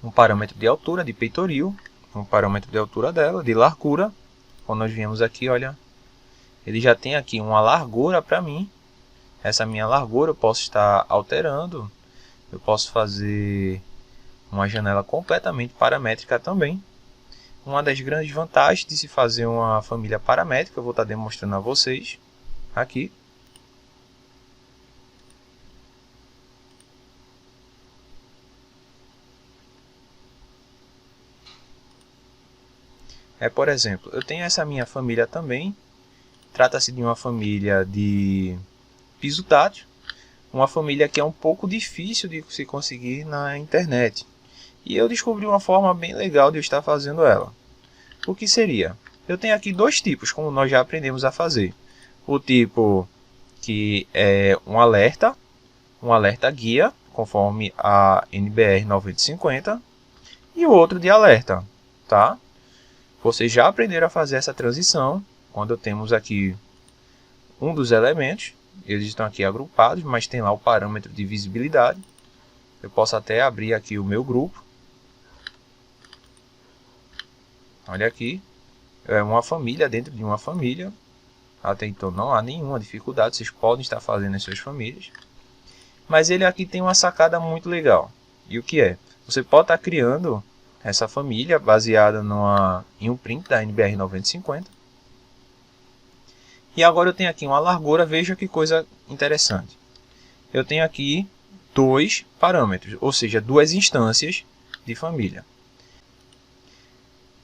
um parâmetro de altura, de peitoril, um parâmetro de altura dela, de largura. Quando nós viemos aqui, olha, ele já tem aqui uma largura para mim. Essa minha largura eu posso estar alterando, eu posso fazer uma janela completamente paramétrica também. Uma das grandes vantagens de se fazer uma família paramétrica, eu vou estar demonstrando a vocês aqui. Por exemplo, eu tenho essa minha família também. Trata-se de uma família de piso tátil. Uma família que é um pouco difícil de se conseguir na internet. E eu descobri uma forma bem legal de eu estar fazendo ela. O que seria? Eu tenho aqui dois tipos, como nós já aprendemos a fazer. O tipo que é um alerta guia, conforme a NBR 9050, e o outro de alerta, tá? Vocês já aprenderam a fazer essa transição, quando temos aqui um dos elementos, eles estão aqui agrupados, mas tem lá o parâmetro de visibilidade. Eu posso até abrir aqui o meu grupo. Olha aqui, é uma família dentro de uma família. Até então não há nenhuma dificuldade, vocês podem estar fazendo as suas famílias. Mas ele aqui tem uma sacada muito legal. E o que é? Você pode estar criando essa família baseada em um print da NBR 9050. E agora eu tenho aqui uma largura, veja que coisa interessante. Eu tenho aqui dois parâmetros, ou seja, duas instâncias de família.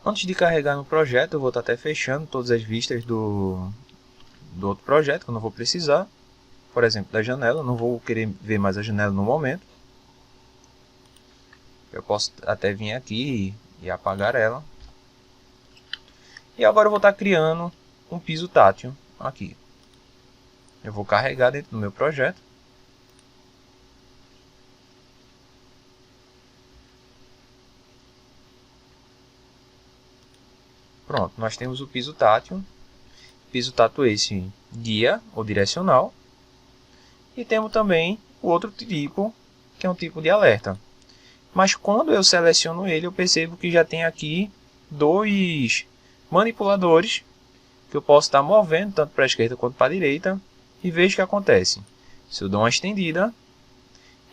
Antes de carregar no projeto, eu vou estar até fechando todas as vistas do outro projeto, que eu não vou precisar. Por exemplo, da janela, eu não vou querer ver mais a janela no momento. Eu posso até vir aqui e apagar ela. E agora eu vou estar criando um piso tátil aqui. Eu vou carregar dentro do meu projeto. Pronto, nós temos o piso tátil. Piso tátil esse guia ou direcional. E temos também o outro tipo, que é um tipo de alerta. Mas quando eu seleciono ele, eu percebo que já tem aqui dois manipuladores que eu posso estar movendo tanto para a esquerda quanto para a direita. E veja o que acontece. Se eu dou uma estendida,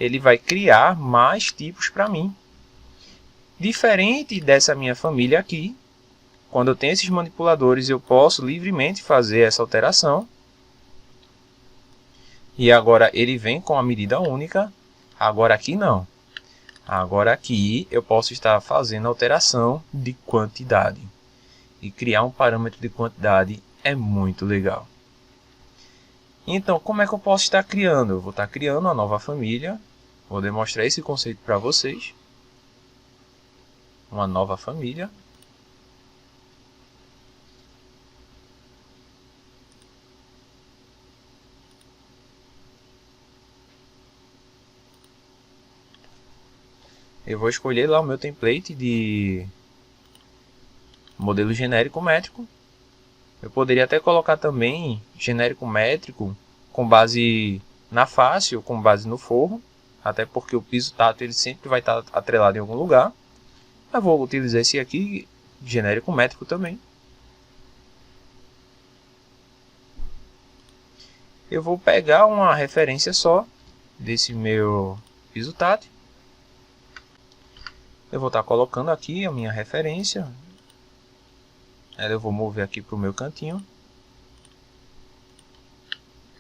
ele vai criar mais tipos para mim. Diferente dessa minha família aqui, quando eu tenho esses manipuladores, eu posso livremente fazer essa alteração. E agora ele vem com a medida única. Agora aqui não. Agora aqui eu posso estar fazendo alteração de quantidade. E criar um parâmetro de quantidade é muito legal. Então, como é que eu posso estar criando? Eu vou estar criando uma nova família. Vou demonstrar esse conceito para vocês. Uma nova família. Eu vou escolher lá o meu template de modelo genérico métrico. Eu poderia até colocar também genérico métrico com base na face ou com base no forro. Até porque o piso tátil ele sempre vai estar atrelado em algum lugar. Eu vou utilizar esse aqui, genérico métrico também. Eu vou pegar uma referência só desse meu piso tátil. Eu vou estar colocando aqui a minha referência. Eu vou mover aqui para o meu cantinho.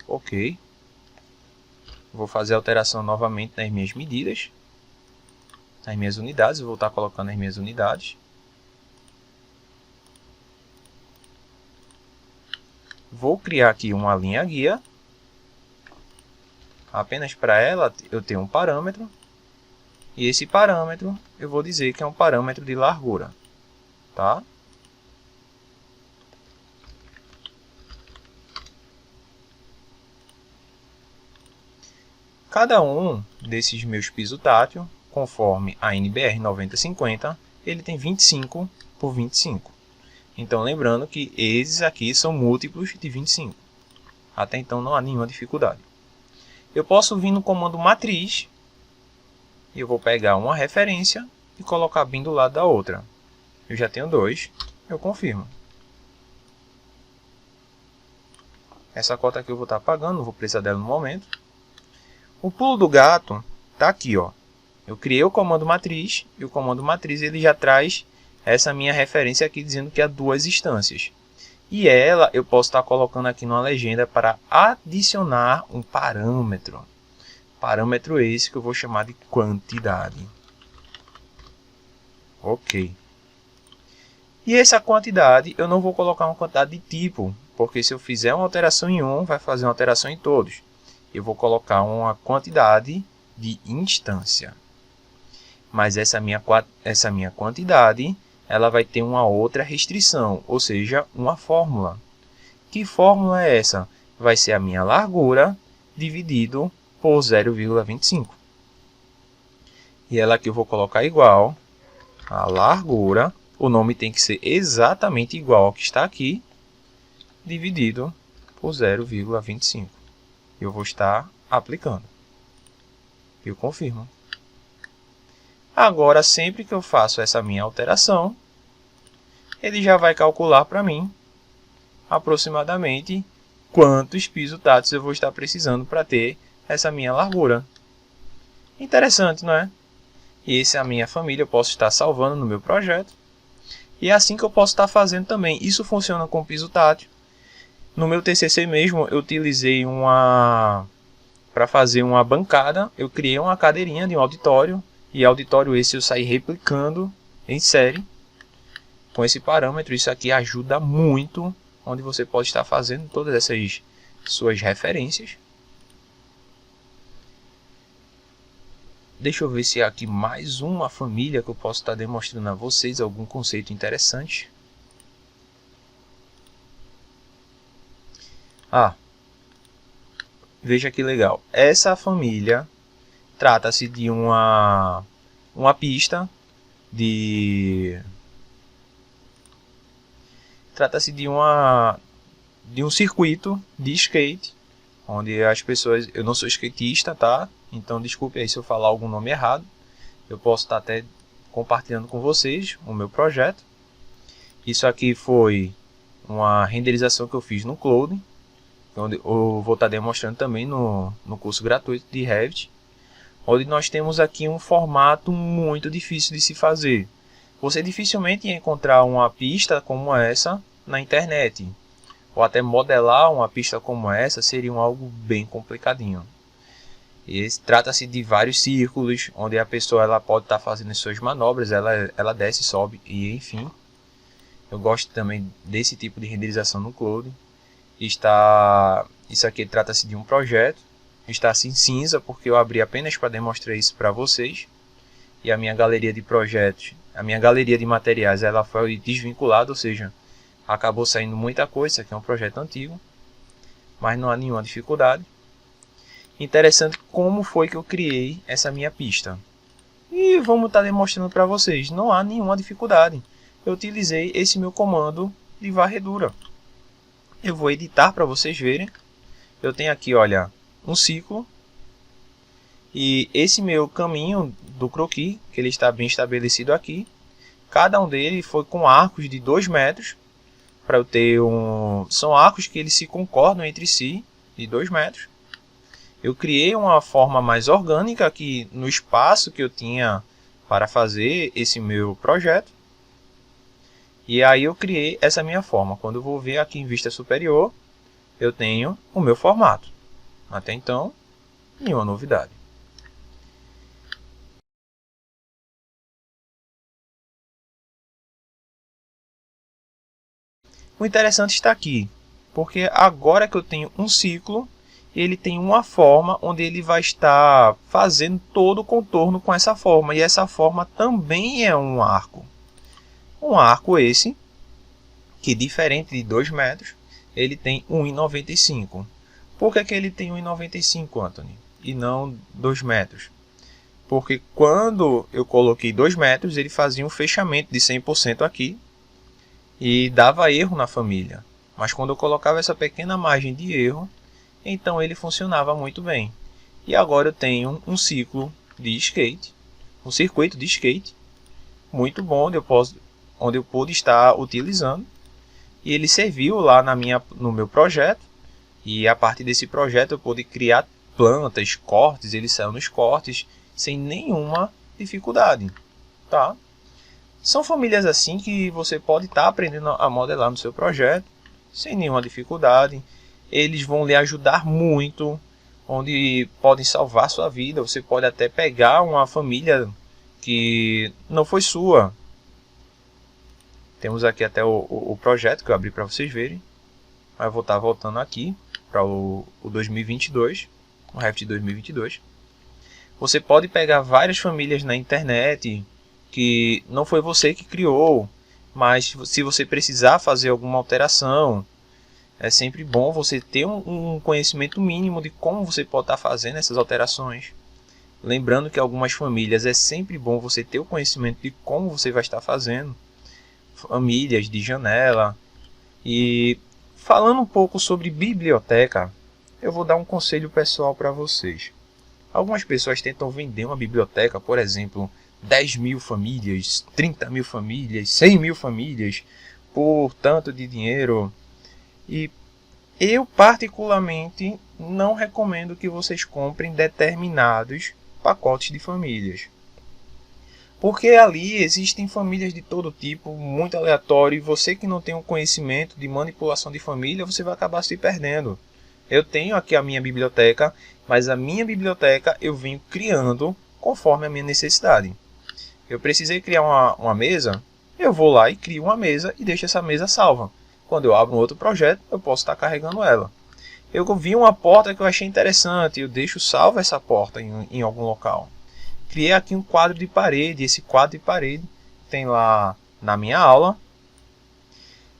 Ok. Vou fazer a alteração novamente nas minhas medidas. Nas minhas unidades. Eu vou estar colocando as minhas unidades. Vou criar aqui uma linha guia. Apenas para ela eu tenho um parâmetro. E esse parâmetro eu vou dizer que é um parâmetro de largura. Tá? Cada um desses meus piso tátil, conforme a NBR 9050, ele tem 25 por 25. Então lembrando que esses aqui são múltiplos de 25. Até então não há nenhuma dificuldade. Eu posso vir no comando matriz. E eu vou pegar uma referência e colocar bem do lado da outra. Eu já tenho 2, eu confirmo. Essa cota aqui eu vou estar apagando, não vou precisar dela no momento. O pulo do gato está aqui, ó. Eu criei o comando matriz, e o comando matriz ele já traz essa minha referência aqui dizendo que há 2 instâncias. E ela eu posso estar colocando aqui numa legenda para adicionar um parâmetro. Parâmetro esse que eu vou chamar de quantidade. Ok. E essa quantidade eu não vou colocar uma quantidade de tipo, porque se eu fizer uma alteração em um, vai fazer uma alteração em todos. Eu vou colocar uma quantidade de instância. Mas essa minha quantidade, ela vai ter uma outra restrição, ou seja, uma fórmula. Que fórmula é essa? Vai ser a minha largura dividido por 0,25. E ela aqui eu vou colocar igual a largura, o nome tem que ser exatamente igual ao que está aqui, dividido por 0,25. Eu vou estar aplicando. Eu confirmo. Agora, sempre que eu faço essa minha alteração, ele já vai calcular para mim aproximadamente quantos piso-tatos eu vou estar precisando para ter essa minha largura. Interessante, não é? E essa é a minha família, eu posso estar salvando no meu projeto. E é assim que eu posso estar fazendo também. Isso funciona com piso tátil. No meu TCC mesmo, eu utilizei para fazer uma bancada, eu criei uma cadeirinha de um auditório. E auditório esse eu saí replicando em série com esse parâmetro. Isso aqui ajuda muito, onde você pode estar fazendo todas essas suas referências. Deixa eu ver se há aqui mais uma família que eu posso estar demonstrando a vocês algum conceito interessante. Veja que legal. Essa família trata-se de uma pista de... Trata-se de um circuito de skate, onde as pessoas... Eu não sou skatista, tá? Então desculpe aí se eu falar algum nome errado. Eu posso estar até compartilhando com vocês o meu projeto. Isso aqui foi uma renderização que eu fiz no Cloud, onde eu vou estar demonstrando também no curso gratuito de Revit, onde nós temos aqui um formato muito difícil de se fazer. Você dificilmente ia encontrar uma pista como essa na internet, ou até modelar uma pista como essa seria algo bem complicadinho. Trata-se de vários círculos, onde a pessoa ela pode estar fazendo as suas manobras, ela desce, sobe e enfim. Eu gosto também desse tipo de renderização no Cloud. Isso aqui trata-se de um projeto. Está assim cinza porque eu abri apenas para demonstrar isso para vocês. E a minha galeria de projetos, a minha galeria de materiais, ela foi desvinculada, ou seja, acabou saindo muita coisa. Isso aqui é um projeto antigo, mas não há nenhuma dificuldade. Interessante como foi que eu criei essa minha pista. E vamos estar demonstrando para vocês, não há nenhuma dificuldade. Eu utilizei esse meu comando de varredura. Eu vou editar para vocês verem. Eu tenho aqui, olha, um ciclo. E esse meu caminho do croquis, que ele está bem estabelecido aqui. Cada um deles foi com arcos de 2 metros. Para eu ter São arcos que eles se concordam entre si, de 2 metros. Eu criei uma forma mais orgânica aqui no espaço que eu tinha para fazer esse meu projeto. E aí eu criei essa minha forma. Quando eu vou ver aqui em vista superior, eu tenho o meu formato. Até então, nenhuma novidade. O interessante está aqui, porque agora que eu tenho um ciclo, ele tem uma forma onde ele vai estar fazendo todo o contorno com essa forma. E essa forma também é um arco. Um arco esse, que diferente de 2 metros, ele tem 1,95. Por que ele tem 1,95, Anthony? E não 2 metros? Porque quando eu coloquei 2 metros, ele fazia um fechamento de 100% aqui. E dava erro na família. Mas quando eu colocava essa pequena margem de erro, então ele funcionava muito bem. E agora eu tenho um ciclo de skate, um circuito de skate, muito bom, onde eu pude estar utilizando. E ele serviu lá no meu projeto. E a partir desse projeto eu pude criar plantas, cortes, ele saiu nos cortes sem nenhuma dificuldade, tá? São famílias assim que você pode estar aprendendo a modelar no seu projeto sem nenhuma dificuldade. Eles vão lhe ajudar muito, onde podem salvar sua vida. Você pode até pegar uma família que não foi sua. Temos aqui até o projeto que eu abri para vocês verem. Mas eu vou estar voltando aqui para o 2022, o Revit 2022. Você pode pegar várias famílias na internet que não foi você que criou, mas se você precisar fazer alguma alteração, é sempre bom você ter um conhecimento mínimo de como você pode estar fazendo essas alterações. Lembrando que algumas famílias é sempre bom você ter o conhecimento de como você vai estar fazendo. Famílias de janela. E falando um pouco sobre biblioteca, eu vou dar um conselho pessoal para vocês. Algumas pessoas tentam vender uma biblioteca, por exemplo, 10.000 famílias, 30.000 famílias, 100.000 famílias, por tanto de dinheiro. E eu particularmente não recomendo que vocês comprem determinados pacotes de famílias. Porque ali existem famílias de todo tipo, muito aleatório, e você que não tem um conhecimento de manipulação de família, você vai acabar se perdendo. Eu tenho aqui a minha biblioteca, mas a minha biblioteca eu venho criando conforme a minha necessidade. Eu precisei criar uma mesa, eu vou lá e crio uma mesa e deixo essa mesa salva. Quando eu abro um outro projeto, eu posso estar carregando ela. Eu vi uma porta que eu achei interessante, eu deixo salva essa porta em algum local. Criei aqui um quadro de parede, esse quadro de parede tem lá na minha aula.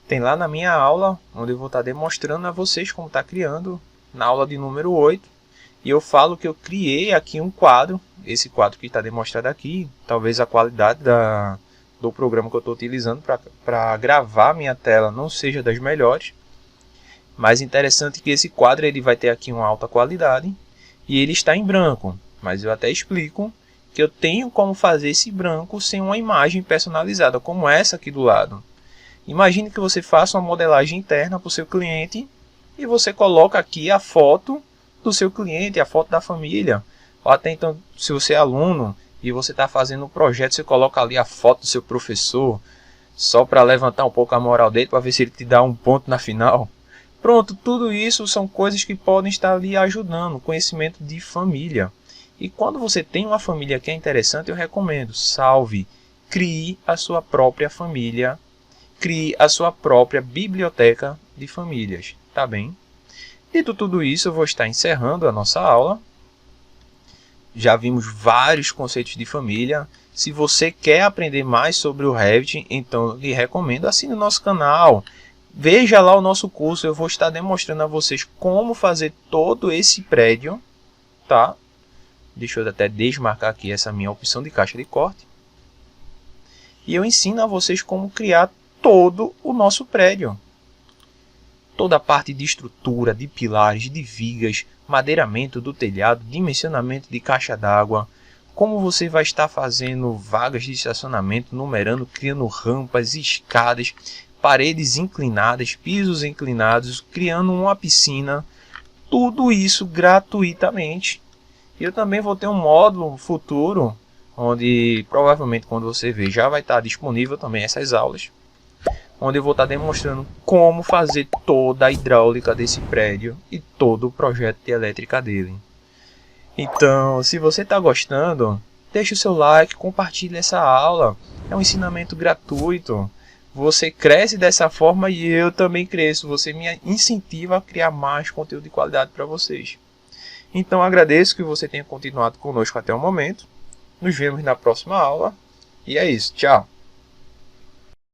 Tem lá na minha aula, onde eu vou estar demonstrando a vocês como está criando, na aula de número 8. E eu falo que eu criei aqui um quadro, esse quadro que está demonstrado aqui, talvez a qualidade do programa que eu estou utilizando para gravar minha tela não seja das melhores. Mas interessante que esse quadro ele vai ter aqui uma alta qualidade e ele está em branco. Mas eu até explico que eu tenho como fazer esse branco sem uma imagem personalizada, como essa aqui do lado. Imagine que você faça uma modelagem interna para o seu cliente e você coloca aqui a foto do seu cliente, a foto da família. Ou até então, se você é aluno e você está fazendo um projeto, você coloca ali a foto do seu professor, só para levantar um pouco a moral dele, para ver se ele te dá um ponto na final. Pronto, tudo isso são coisas que podem estar ali ajudando, conhecimento de família. E quando você tem uma família que é interessante, eu recomendo, salve, crie a sua própria família, crie a sua própria biblioteca de famílias, tá bem? Dito tudo isso, eu vou estar encerrando a nossa aula. Já vimos vários conceitos de família. Se você quer aprender mais sobre o Revit, então eu lhe recomendo, assine o nosso canal. Veja lá o nosso curso, eu vou estar demonstrando a vocês como fazer todo esse prédio, tá? Deixa eu até desmarcar aqui essa minha opção de caixa de corte. E eu ensino a vocês como criar todo o nosso prédio. Toda a parte de estrutura, de pilares, de vigas, madeiramento do telhado, dimensionamento de caixa d'água, como você vai estar fazendo vagas de estacionamento, numerando, criando rampas, escadas, paredes inclinadas, pisos inclinados, criando uma piscina, tudo isso gratuitamente. E eu também vou ter um módulo futuro, onde provavelmente quando você ver já vai estar disponível também essas aulas, onde eu vou estar demonstrando como fazer toda a hidráulica desse prédio e todo o projeto de elétrica dele. Então, se você está gostando, deixe o seu like, compartilhe essa aula, é um ensinamento gratuito. Você cresce dessa forma e eu também cresço, você me incentiva a criar mais conteúdo de qualidade para vocês. Então, agradeço que você tenha continuado conosco até o momento. Nos vemos na próxima aula. E é isso, tchau!